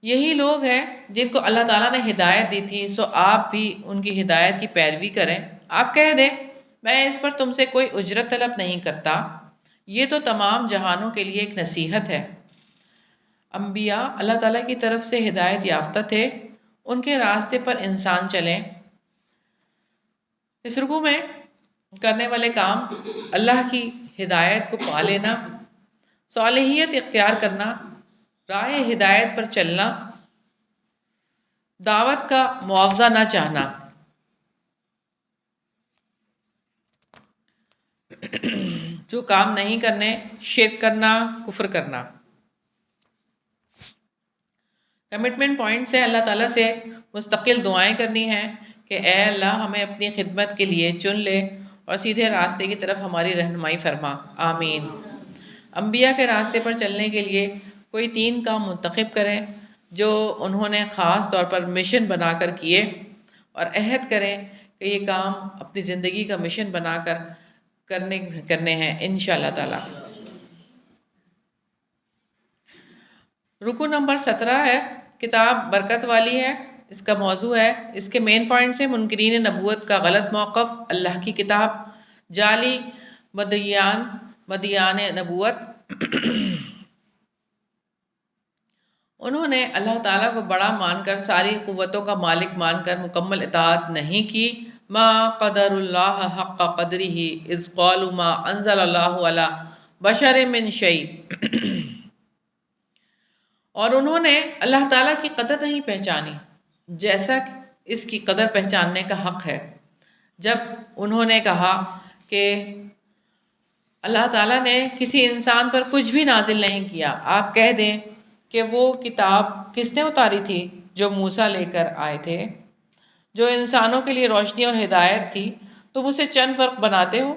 یہی لوگ ہیں جن کو اللہ تعالیٰ نے ہدایت دی تھی، سو آپ بھی ان کی ہدایت کی پیروی کریں۔ آپ کہہ دیں میں اس پر تم سے کوئی اجرت طلب نہیں کرتا، یہ تو تمام جہانوں کے لیے ایک نصیحت ہے۔ انبیاء اللہ تعالیٰ کی طرف سے ہدایت یافتہ تھے، ان کے راستے پر انسان چلیں۔ اس رکوع میں کرنے والے کام اللہ کی ہدایت کو پا لینا، صالحیت اختیار کرنا، راہ ہدایت پر چلنا، دعوت کا معاوضہ نہ چاہنا، جو کام نہیں کرنے، شرک کرنا، کفر کرنا۔ کمٹمنٹ پوائنٹ سے اللہ تعالیٰ سے مستقل دعائیں کرنی ہیں کہ اے اللہ ہمیں اپنی خدمت کے لیے چن لے اور سیدھے راستے کی طرف ہماری رہنمائی فرما، آمین۔ انبیاء کے راستے پر چلنے کے لیے کوئی 3 کام منتخب کریں جو انہوں نے خاص طور پر مشن بنا کر کیے، اور عہد کریں کہ یہ کام اپنی زندگی کا مشن بنا کر کرنے ہیں انشاءاللہ تعالی۔ رکو نمبر 17 ہے، کتاب برکت والی ہے، اس کا موضوع ہے، اس کے مین پوائنٹس ہیں: منکرین نبوت کا غلط موقف، اللہ کی کتاب، جعلی مدیان نبوت۔ انہوں نے اللہ تعالیٰ کو بڑا مان کر، ساری قوتوں کا مالک مان کر مکمل اطاعت نہیں کی۔ ما قدر اللہ حق قدرہ اذ قالوا ما انزل اللہ علی بشر من شیء۔ اور انہوں نے اللہ تعالیٰ کی قدر نہیں پہچانی جیسا کہ اس کی قدر پہچاننے کا حق ہے، جب انہوں نے کہا کہ اللہ تعالیٰ نے کسی انسان پر کچھ بھی نازل نہیں کیا۔ آپ کہہ دیں کہ وہ کتاب کس نے اتاری تھی؟ جو موسیٰ لے کر آئے تھے، جو انسانوں کے لیے روشنی اور ہدایت تھی۔ تم اسے چند فرق بناتے ہو،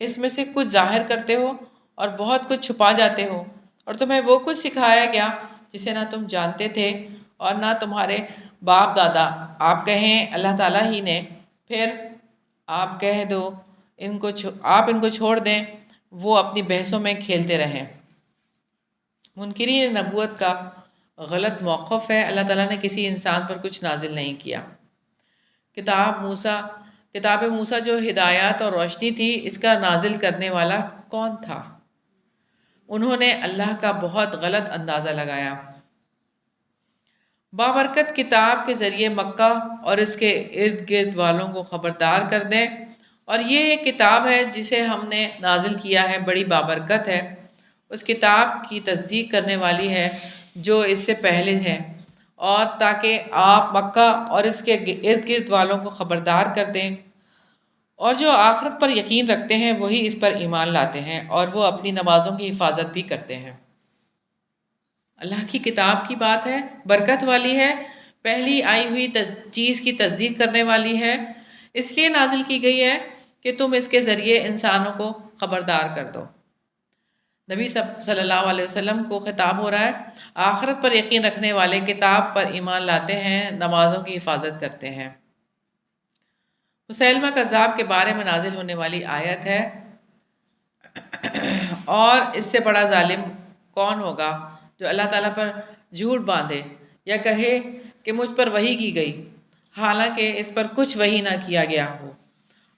اس میں سے کچھ ظاہر کرتے ہو اور بہت کچھ چھپا جاتے ہو، اور تمہیں وہ کچھ سکھایا گیا جسے نہ تم جانتے تھے اور نہ تمہارے باپ دادا۔ آپ کہیں اللہ تعالیٰ ہی نے، پھر آپ کہہ دو آپ ان کو چھوڑ دیں، وہ اپنی بحثوں میں کھیلتے رہیں۔ منکرین نبوت کا غلط موقف ہے، اللہ تعالیٰ نے کسی انسان پر کچھ نازل نہیں کیا۔ کتاب موسیٰ جو ہدایات اور روشنی تھی، اس کا نازل کرنے والا کون تھا؟ انہوں نے اللہ کا بہت غلط اندازہ لگایا۔ بابرکت کتاب کے ذریعے مکہ اور اس کے ارد گرد والوں کو خبردار کر دیں، اور یہ ایک کتاب ہے جسے ہم نے نازل کیا ہے، بڑی بابرکت ہے، اس کتاب کی تصدیق کرنے والی ہے جو اس سے پہلے ہے، اور تاکہ آپ مکہ اور اس کے ارد گرد والوں کو خبردار کر دیں، اور جو آخرت پر یقین رکھتے ہیں وہی اس پر ایمان لاتے ہیں، اور وہ اپنی نمازوں کی حفاظت بھی کرتے ہیں۔ اللہ کی کتاب کی بات ہے، برکت والی ہے، پہلی آئی ہوئی چیز کی تصدیق کرنے والی ہے، اس لیے نازل کی گئی ہے کہ تم اس کے ذریعے انسانوں کو خبردار کر دو۔ نبی صلی اللہ علیہ وسلم کو خطاب ہو رہا ہے، آخرت پر یقین رکھنے والے کتاب پر ایمان لاتے ہیں، نمازوں کی حفاظت کرتے ہیں۔ مسیلمہ کذاب کے بارے میں نازل ہونے والی آیت ہے، اور اس سے بڑا ظالم کون ہوگا جو اللہ تعالیٰ پر جھوٹ باندھے یا کہے کہ مجھ پر وحی کی گئی حالانکہ اس پر کچھ وحی نہ کیا گیا ہو،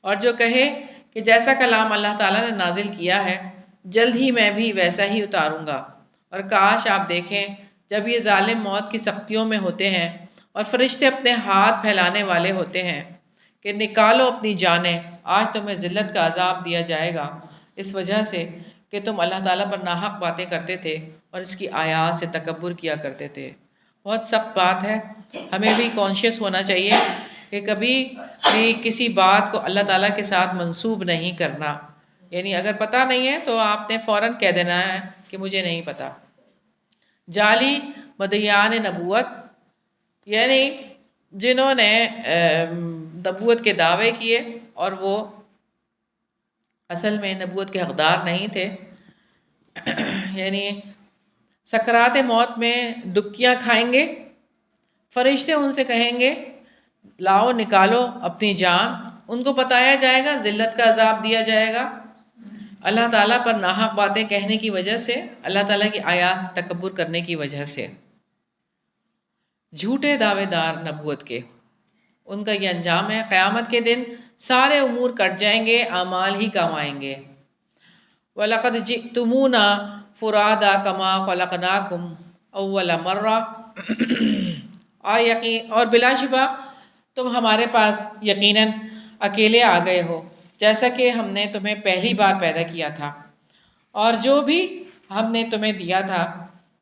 اور جو کہے کہ جیسا کلام اللہ تعالیٰ نے نازل کیا ہے جلد ہی میں بھی ویسا ہی اتاروں گا۔ اور کاش آپ دیکھیں جب یہ ظالم موت کی سختیوں میں ہوتے ہیں اور فرشتے اپنے ہاتھ پھیلانے والے ہوتے ہیں کہ نکالو اپنی جانیں، آج تمہیں ذلت کا عذاب دیا جائے گا، اس وجہ سے کہ تم اللہ تعالیٰ پر ناحق باتیں کرتے تھے اور اس کی آیات سے تکبر کیا کرتے تھے۔ بہت سخت بات ہے، ہمیں بھی کانشیس ہونا چاہیے کہ کبھی بھی کسی بات کو اللہ تعالیٰ کے ساتھ منسوب نہیں کرنا، یعنی اگر پتہ نہیں ہے تو آپ نے فوراً کہہ دینا ہے کہ مجھے نہیں پتہ۔ جعلی مدیان نبوت، یعنی جنہوں نے نبوت کے دعوے کیے اور وہ اصل میں نبوت کے حقدار نہیں تھے، یعنی سکرات موت میں ڈبکیاں کھائیں گے، فرشتے ان سے کہیں گے لاؤ نکالو اپنی جان، ان کو بتایا جائے گا ذلت کا عذاب دیا جائے گا اللہ تعالیٰ پر ناحق باتیں کہنے کی وجہ سے، اللہ تعالیٰ کی آیات سے تکبر کرنے کی وجہ سے۔ جھوٹے دعوے دار نبوت کے، ان کا یہ انجام ہے، قیامت کے دن سارے امور کٹ جائیں گے، اعمال ہی کام آئیں گے۔ وَلَقَدْ جِئْتُمُونَا فُرَادَىٰ كَمَا خَلَقْنَاكُمْ أَوَّلَ مَرَّةٍ، اور بلا شبہ تم ہمارے پاس یقیناً اکیلے آ گئے ہو جیسا کہ ہم نے تمہیں پہلی بار پیدا کیا تھا، اور جو بھی ہم نے تمہیں دیا تھا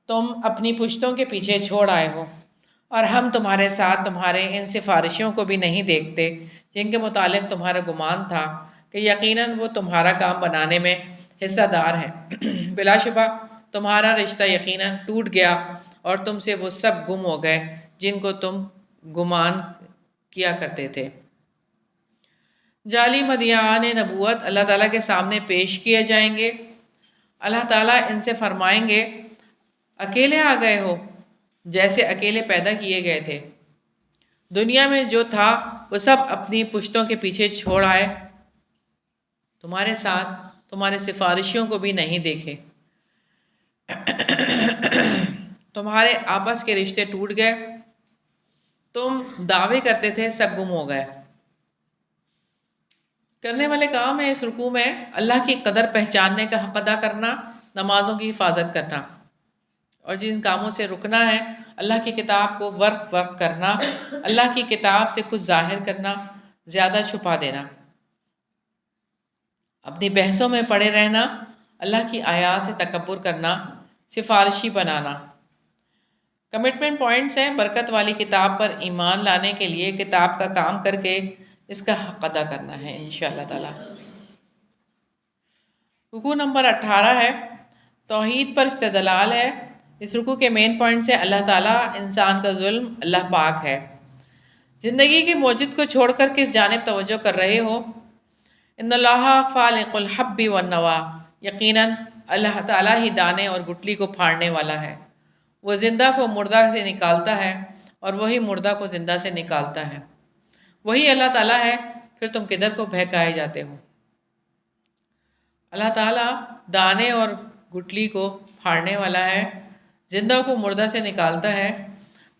تم اپنی پشتوں کے پیچھے چھوڑ آئے ہو، اور ہم تمہارے ساتھ تمہارے ان سفارشیوں کو بھی نہیں دیکھتے جن کے متعلق تمہارا گمان تھا کہ یقیناً وہ تمہارا کام بنانے میں حصہ دار ہیں۔ بلا شبہ تمہارا رشتہ یقیناً ٹوٹ گیا اور تم سے وہ سب گم ہو گئے جن کو تم گمان کیا کرتے تھے۔ جعلی مدعیان نبوت اللہ تعالیٰ کے سامنے پیش کیے جائیں گے۔ اللہ تعالیٰ ان سے فرمائیں گے اکیلے آ گئے ہو جیسے اکیلے پیدا کیے گئے تھے، دنیا میں جو تھا وہ سب اپنی پشتوں کے پیچھے چھوڑ آئے، تمہارے ساتھ تمہارے سفارشیوں کو بھی نہیں دیکھے، تمہارے آپس کے رشتے ٹوٹ گئے، تم دعوے کرتے تھے سب گم ہو گئے۔ کرنے والے کام ہے اس رکوع میں اللہ کی قدر پہچاننے کا حق ادا کرنا، نمازوں کی حفاظت کرنا، اور جن کاموں سے رکنا ہے اللہ کی کتاب کو ورق کرنا، اللہ کی کتاب سے کچھ ظاہر کرنا، زیادہ چھپا دینا، اپنی بحثوں میں پڑے رہنا، اللہ کی آیات سے تکبر کرنا، سفارشی بنانا۔ کمٹمنٹ پوائنٹس ہیں برکت والی کتاب پر ایمان لانے کے لیے کتاب کا کام کر کے اس کا حق ادا کرنا ہے انشاءاللہ تعالی۔ رکوع نمبر 18 ہے، توحید پر استدلال ہے۔ اس رکوع کے مین پوائنٹس ہیں اللہ تعالیٰ، انسان کا ظلم، اللہ پاک ہے۔ زندگی کے موجد کو چھوڑ کر کس جانب توجہ کر رہے ہو؟ ان اللہ فالق الحب والنوا، یقیناً اللہ تعالیٰ ہی دانے اور گٹلی کو پھاڑنے والا ہے۔ وہ زندہ کو مردہ سے نکالتا ہے اور وہی مردہ کو زندہ سے نکالتا ہے۔ وہی اللہ تعالیٰ ہے، پھر تم کدھر کو بہکائے جاتے ہو؟ اللہ تعالیٰ دانے اور گٹلی کو پھاڑنے والا ہے، زندہ کو مردہ سے نکالتا ہے،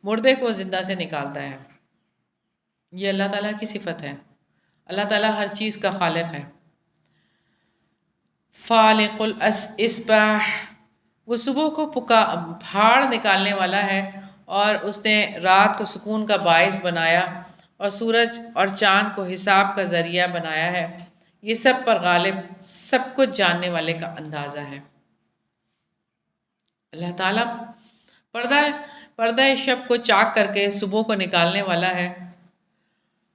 مردے کو زندہ سے نکالتا ہے۔ یہ اللہ تعالیٰ کی صفت ہے۔ اللہ تعالیٰ ہر چیز کا خالق ہے۔ فالق الاصباح، وہ صبح کو پھاڑ نکالنے والا ہے، اور اس نے رات کو سکون کا باعث بنایا اور سورج اور چاند کو حساب کا ذریعہ بنایا ہے۔ یہ سب پر غالب، سب کچھ جاننے والے کا اندازہ ہے۔ اللہ تعالیٰ پردہ شب کو چاک کر کے صبح کو نکالنے والا ہے،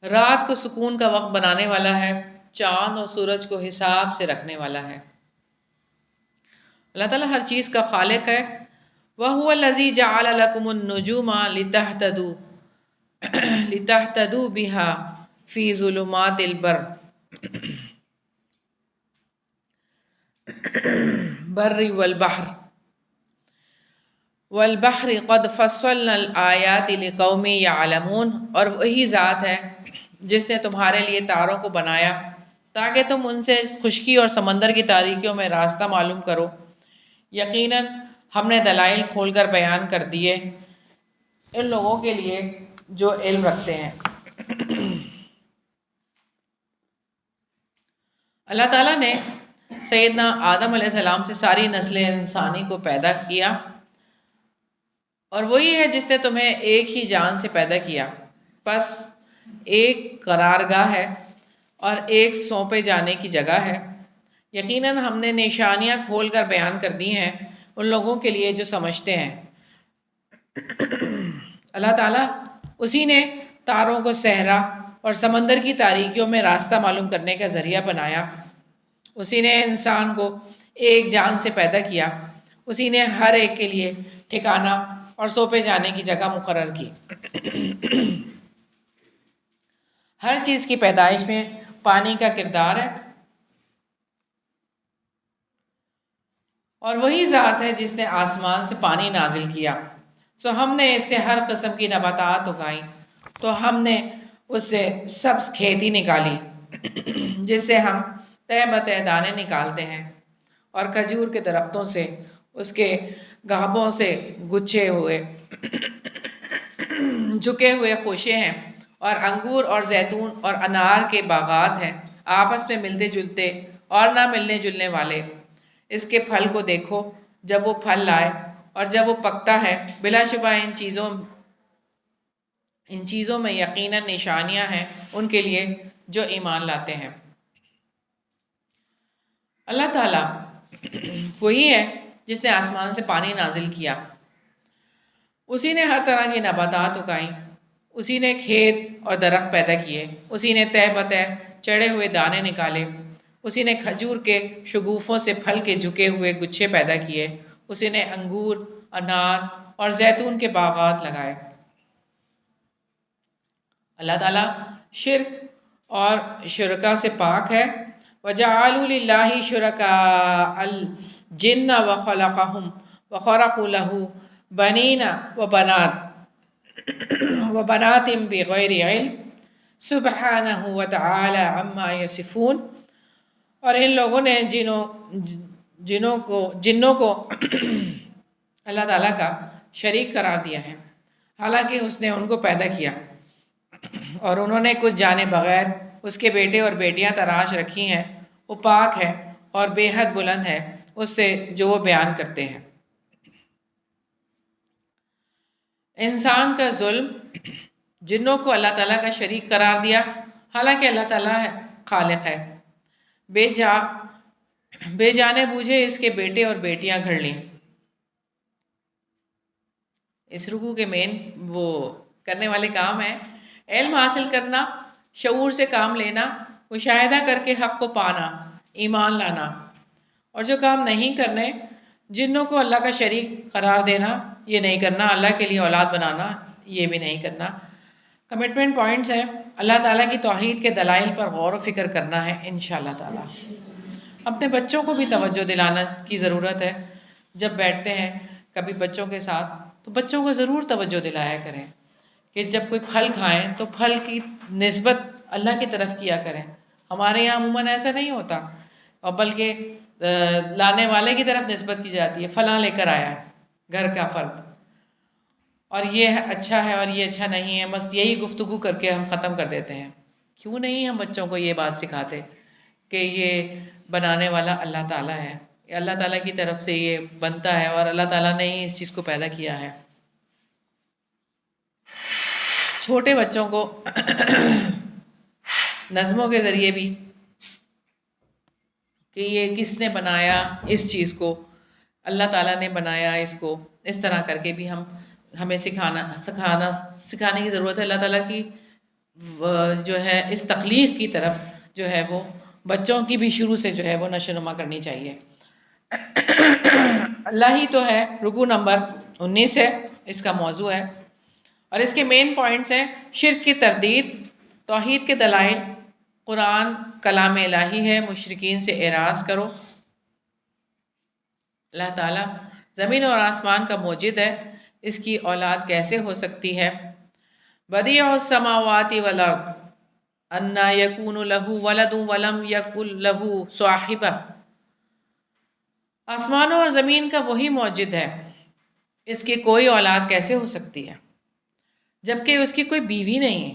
رات کو سکون کا وقت بنانے والا ہے، چاند اور سورج کو حساب سے رکھنے والا ہے۔ اللہ تعالیٰ ہر چیز کا خالق ہے۔ وَهُوَ الَّذِي جَعَلَ لَكُمُ النُّجُومَ لِتَهْتَدُوا بِهَا فِي ظُلُمَاتِ الْبَرِّ وَالْبَحْرِ قَدْ فَصَّلْنَا الْآيَاتِ لِقَوْمٍ يَعْلَمُونَ، اور وہی ذات ہے جس نے تمہارے لیے تاروں کو بنایا تاکہ تم ان سے خشکی اور سمندر کی تاریکیوں میں راستہ معلوم کرو۔ یقیناً ہم نے دلائل کھول کر بیان کر دیے ان لوگوں کے لیے جو علم رکھتے ہیں۔ اللہ تعالیٰ نے سیدنا آدم علیہ السلام سے ساری نسل انسانی کو پیدا کیا، اور وہی ہے جس نے تمہیں ایک ہی جان سے پیدا کیا، پس ایک قرارگاہ ہے اور ایک سونپے جانے کی جگہ ہے۔ یقیناً ہم نے نشانیاں کھول کر بیان کر دی ہیں ان لوگوں کے لیے جو سمجھتے ہیں۔ اللہ تعالیٰ اسی نے تاروں کو صحرا اور سمندر کی تاریکیوں میں راستہ معلوم کرنے کا ذریعہ بنایا۔ اسی نے انسان کو ایک جان سے پیدا کیا، اسی نے ہر ایک کے لیے ٹھکانہ اور سونپے جانے کی جگہ مقرر کی۔ ہر چیز کی پیدائش میں پانی کا کردار ہے، اور وہی ذات ہے جس نے آسمان سے پانی نازل کیا، سو ہم نے اس سے ہر قسم کی نباتات اگائیں، تو ہم نے اس سے سبز کھیتی نکالی جس سے ہم تہ بتہ دانے نکالتے ہیں، اور کھجور کے درختوں سے اس کے گھابوں سے گچھے ہوئے جھکے ہوئے خوشے ہیں، اور انگور اور زیتون اور انار کے باغات ہیں، آپس میں ملتے جلتے اور نہ ملنے جلنے والے۔ اس کے پھل کو دیکھو جب وہ پھل لائے اور جب وہ پکتا ہے، بلا شبہ ان چیزوں میں یقیناً نشانیاں ہیں ان کے لیے جو ایمان لاتے ہیں۔ اللہ تعالیٰ وہی ہے جس نے آسمان سے پانی نازل کیا، اسی نے ہر طرح کی نباتات اگائیں، اسی نے کھیت اور درخت پیدا کیے، اسی نے تہ بتہ چڑھے ہوئے دانے نکالے، اسی نے کھجور کے شگوفوں سے پھل کے جھکے ہوئے گچھے پیدا کیے، اسی نے انگور، انار اور زیتون کے باغات لگائے۔ اللہ تعالیٰ شرک اور شرکا سے پاک ہے۔ وَجَعَلُوا لِلَّهِ شُرَكَاءَ الْجِنَّ وَخَلَقَهُمْ وَخَرَقُوا لَهُ بَنِينَ وَبَنَاتٍ بِغَيْرِ عِلْمٍ سُبْحَانَهُ وَتَعَالَى عَمَّا يَصِفُونَ۔ اور ان لوگوں نے جنوں کو اللہ تعالیٰ کا شریک قرار دیا ہے، حالانکہ اس نے ان کو پیدا کیا، اور انہوں نے کچھ جانے بغیر اس کے بیٹے اور بیٹیاں تراش رکھی ہیں۔ وہ پاک ہے اور بے حد بلند ہے اس سے جو وہ بیان کرتے ہیں۔ انسان کا ظلم، جنوں کو اللہ تعالیٰ کا شریک قرار دیا، حالانکہ اللہ تعالیٰ خالق ہے، بے جانے بوجھے اس کے بیٹے اور بیٹیاں گھڑ لیں۔ اس رکوع کے مین وہ کرنے والے کام ہیں علم حاصل کرنا، شعور سے کام لینا، مشاہدہ کر کے حق کو پانا، ایمان لانا، اور جو کام نہیں کرنے، جنوں کو اللہ کا شریک قرار دینا، یہ نہیں کرنا، اللہ کے لیے اولاد بنانا، یہ بھی نہیں کرنا۔ کمٹمنٹ پوائنٹس ہیں، اللہ تعالیٰ کی توحید کے دلائل پر غور و فکر کرنا ہے انشاءاللہ تعالیٰ۔ اپنے بچوں کو بھی توجہ دلانا کی ضرورت ہے۔ جب بیٹھتے ہیں کبھی بچوں کے ساتھ تو بچوں کو ضرور توجہ دلایا کریں کہ جب کوئی پھل کھائیں تو پھل کی نسبت اللہ کی طرف کیا کریں۔ ہمارے یہاں عموماً ایسا نہیں ہوتا، اور بلکہ لانے والے کی طرف نسبت کی جاتی ہے، فلاں لے کر آیا ہے گھر کا فرد، اور یہ اچھا ہے اور یہ اچھا نہیں ہے، بس یہی گفتگو کر کے ہم ختم کر دیتے ہیں۔ کیوں نہیں ہم بچوں کو یہ بات سکھاتے کہ یہ بنانے والا اللہ تعالیٰ ہے، اللہ تعالیٰ کی طرف سے یہ بنتا ہے، اور اللہ تعالیٰ نے ہی اس چیز کو پیدا کیا ہے۔ چھوٹے بچوں کو نظموں کے ذریعے بھی کہ یہ کس نے بنایا اس چیز کو، اللہ تعالیٰ نے بنایا اس کو، اس طرح کر کے بھی ہمیں سکھانے کی ضرورت ہے۔ اللہ تعالیٰ کی جو ہے اس تخلیق کی طرف جو ہے وہ بچوں کی بھی شروع سے جو ہے وہ نشو و نما کرنی چاہیے۔ اللہ ہی تو ہے، رکوع نمبر 19 ہے، اس کا موضوع ہے، اور اس کے مین پوائنٹس ہیں: شرک کی تردید، توحید کے دلائل، قرآن کلام الہی ہے، مشرکین سے اعراض کرو، اللہ تعالیٰ زمین اور آسمان کا موجد ہے، اس کی اولاد کیسے ہو سکتی ہے، بدیع السماوات والارض انا یکون لہ ولد ولم یکن لہ صاحبہ، آسمانوں اور زمین کا وہی موجد ہے، اس کی کوئی اولاد کیسے ہو سکتی ہے جبکہ اس کی کوئی بیوی نہیں ہے،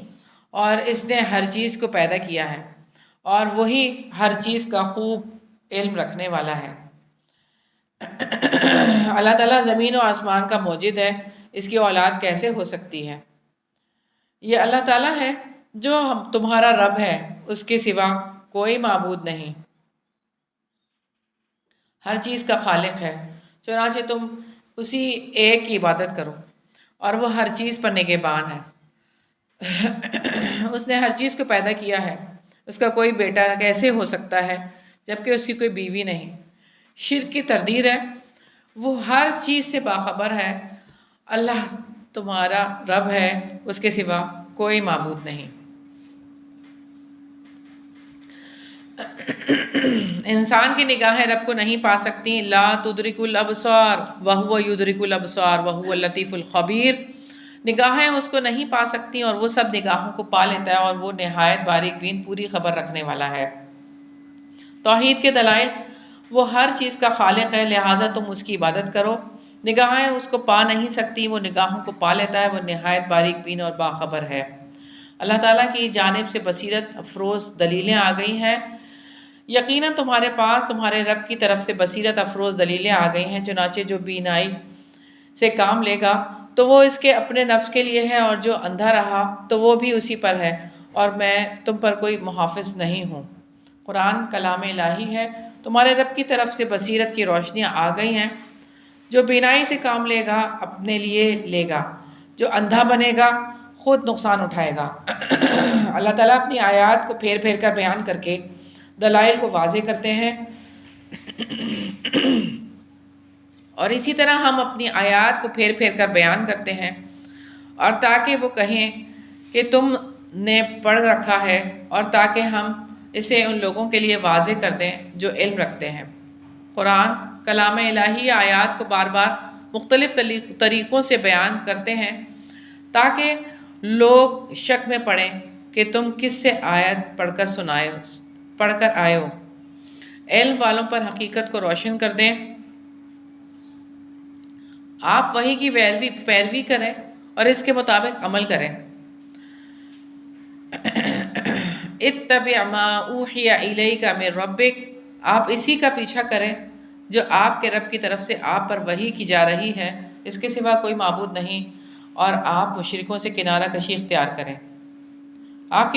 اور اس نے ہر چیز کو پیدا کیا ہے، اور وہی ہر چیز کا خوب علم رکھنے والا ہے۔ اللہ تعالیٰ زمین و آسمان کا موجد ہے، اس کی اولاد کیسے ہو سکتی ہے؟ یہ اللہ تعالیٰ ہے جو تمہارا رب ہے، اس کے سوا کوئی معبود نہیں، ہر چیز کا خالق ہے، چنانچہ تم اسی ایک کی عبادت کرو، اور وہ ہر چیز پر نگہبان ہے۔ اس نے ہر چیز کو پیدا کیا ہے، اس کا کوئی بیٹا کیسے ہو سکتا ہے جبکہ اس کی کوئی بیوی نہیں۔ شرک کی تردید ہے، وہ ہر چیز سے باخبر ہے، اللہ تمہارا رب ہے، اس کے سوا کوئی معبود نہیں۔ انسان کی نگاہیں رب کو نہیں پا سکتی، لا تدرک الابصار وہو یدرک الابصار وہو اللطیف الخبیر، نگاہیں اس کو نہیں پا سکتی اور وہ سب نگاہوں کو پا لیتا ہے، اور وہ نہایت باریک بین پوری خبر رکھنے والا ہے۔ توحید کے دلائل، وہ ہر چیز کا خالق ہے، لہٰذا تم اس کی عبادت کرو۔ نگاہیں اس کو پا نہیں سکتی، وہ نگاہوں کو پا لیتا ہے، وہ نہایت باریک بین اور باخبر ہے۔ اللہ تعالیٰ کی جانب سے بصیرت افروز دلیلیں آ گئی ہیں، یقیناً تمہارے پاس تمہارے رب کی طرف سے بصیرت افروز دلیلیں آ گئی ہیں، چنانچہ جو بینائی سے کام لے گا تو وہ اس کے اپنے نفس کے لیے ہے، اور جو اندھا رہا تو وہ بھی اسی پر ہے، اور میں تم پر کوئی محافظ نہیں ہوں۔ قرآن کلام الہی ہے، تمہارے رب کی طرف سے بصیرت کی روشنیاں آ گئی ہیں، جو بینائی سے کام لے گا اپنے لیے لے گا، جو اندھا بنے گا خود نقصان اٹھائے گا۔ اللہ تعالیٰ اپنی آیات کو پھیر پھیر کر بیان کر کے دلائل کو واضح کرتے ہیں، اور اسی طرح ہم اپنی آیات کو پھیر پھیر کر بیان کرتے ہیں، اور تاکہ وہ کہیں کہ تم نے پڑھ رکھا ہے، اور تاکہ ہم اسے ان لوگوں کے لیے واضح کر دیں جو علم رکھتے ہیں۔ قرآن کلام الہی آیات کو بار بار مختلف طریقوں سے بیان کرتے ہیں تاکہ لوگ شک میں پڑیں کہ تم کس سے آیت پڑھ کر آئے ہو۔ علم والوں پر حقیقت کو روشن کر دیں، آپ وحی کی پیروی کریں اور اس کے مطابق عمل کریں۔ اتبع ما اوحی الیک من ربک، آپ اسی کا پیچھا کریں جو آپ کے رب کی طرف سے آپ پر وحی کی جا رہی ہے، اس کے سوا کوئی معبود نہیں، اور آپ مشرکوں سے کنارہ کشی اختیار کریں۔ آپ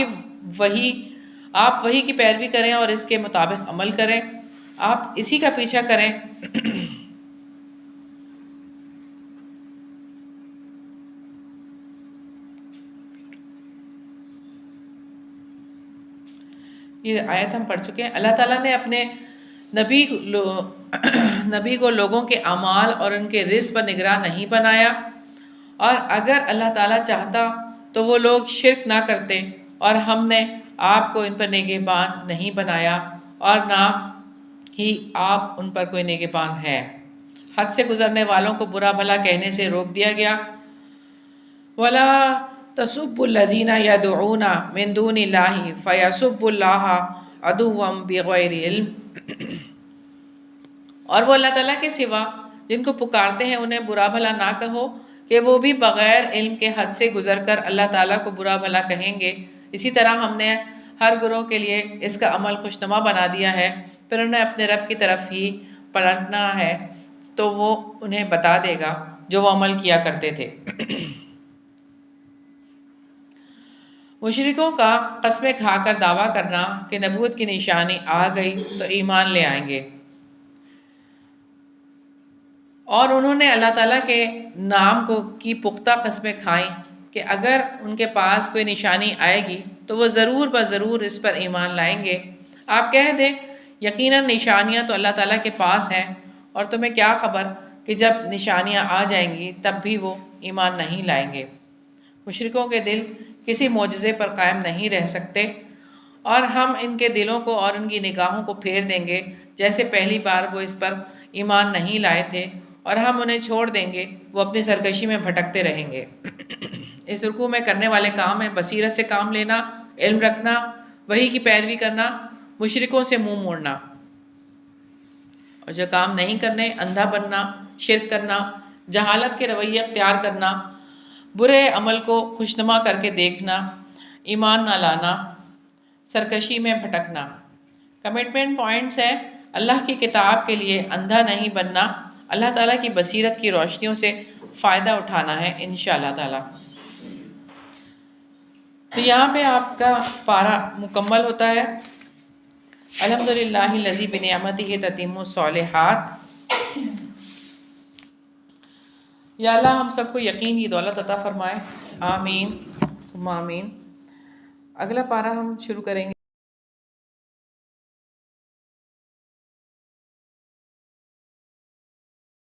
وحی کی پیروی کریں اور اس کے مطابق عمل کریں، آپ اسی کا پیچھا کریں۔ یہ آیت ہم پڑھ چکے ہیں۔ اللہ تعالیٰ نے اپنے نبی کو لوگوں کے اعمال اور ان کے رزق پر نگراں نہیں بنایا، اور اگر اللہ تعالیٰ چاہتا تو وہ لوگ شرک نہ کرتے، اور ہم نے آپ کو ان پر نگہبان نہیں بنایا، اور نہ ہی آپ ان پر کوئی نگہبان ہے۔ حد سے گزرنے والوں کو برا بھلا کہنے سے روک دیا گیا۔ وَلَا تَسُبُّوا الَّذِينَ يَدْعُونَ مِن دُونِ اللَّهِ فَيَسُبُّوا اللَّهَ عَدُوًّا بِغَيْرِ عِلْمٍ، اور وہ اللہ تعالیٰ کے سوا جن کو پکارتے ہیں انہیں برا بھلا نہ کہو کہ وہ بھی بغیر علم کے حد سے گزر کر اللہ تعالیٰ کو برا بھلا کہیں گے۔ اسی طرح ہم نے ہر گروہ کے لیے اس کا عمل خوشنما بنا دیا ہے، پھر انہیں اپنے رب کی طرف ہی پلٹنا ہے تو وہ انہیں بتا دے گا جو وہ عمل کیا کرتے تھے۔ مشرکوں کا قسمیں کھا کر دعویٰ کرنا کہ نبوت کی نشانی آ گئی تو ایمان لے آئیں گے، اور انہوں نے اللہ تعالیٰ کے نام کی پختہ قسمیں کھائیں کہ اگر ان کے پاس کوئی نشانی آئے گی تو وہ ضرور بضرور اس پر ایمان لائیں گے۔ آپ کہہ دیں یقیناً نشانیاں تو اللہ تعالیٰ کے پاس ہیں، اور تمہیں کیا خبر کہ جب نشانیاں آ جائیں گی تب بھی وہ ایمان نہیں لائیں گے۔ مشرکوں کے دل کسی معجزے پر قائم نہیں رہ سکتے، اور ہم ان کے دلوں کو اور ان کی نگاہوں کو پھیر دیں گے جیسے پہلی بار وہ اس پر ایمان نہیں لائے تھے، اور ہم انہیں چھوڑ دیں گے وہ اپنی سرکشی میں بھٹکتے رہیں گے۔ اس رکوع میں کرنے والے کام ہیں بصیرت سے کام لینا، علم رکھنا، وحی کی پیروی کرنا، مشرکوں سے منہ موڑنا، اور جو کام نہیں کرنے اندھا بننا، شرک کرنا، جہالت کے رویے اختیار کرنا، برے عمل کو خوشنما کر کے دیکھنا، ایمان نہ لانا، سرکشی میں بھٹکنا۔ کمٹمنٹ پوائنٹس ہیں: اللہ کی کتاب کے لیے اندھا نہیں بننا، اللہ تعالیٰ کی بصیرت کی روشنیوں سے فائدہ اٹھانا ہے انشاءاللہ تعالیٰ۔ تو یہاں پہ آپ کا پارہ مکمل ہوتا ہے۔ الحمدللہ الذی بنعمتہ تتم الصالحات۔ یا اللہ ہم سب کو یقین کی دولت عطا فرمائے، آمین ثم آمین۔ اگلا پارہ ہم شروع کریں گے۔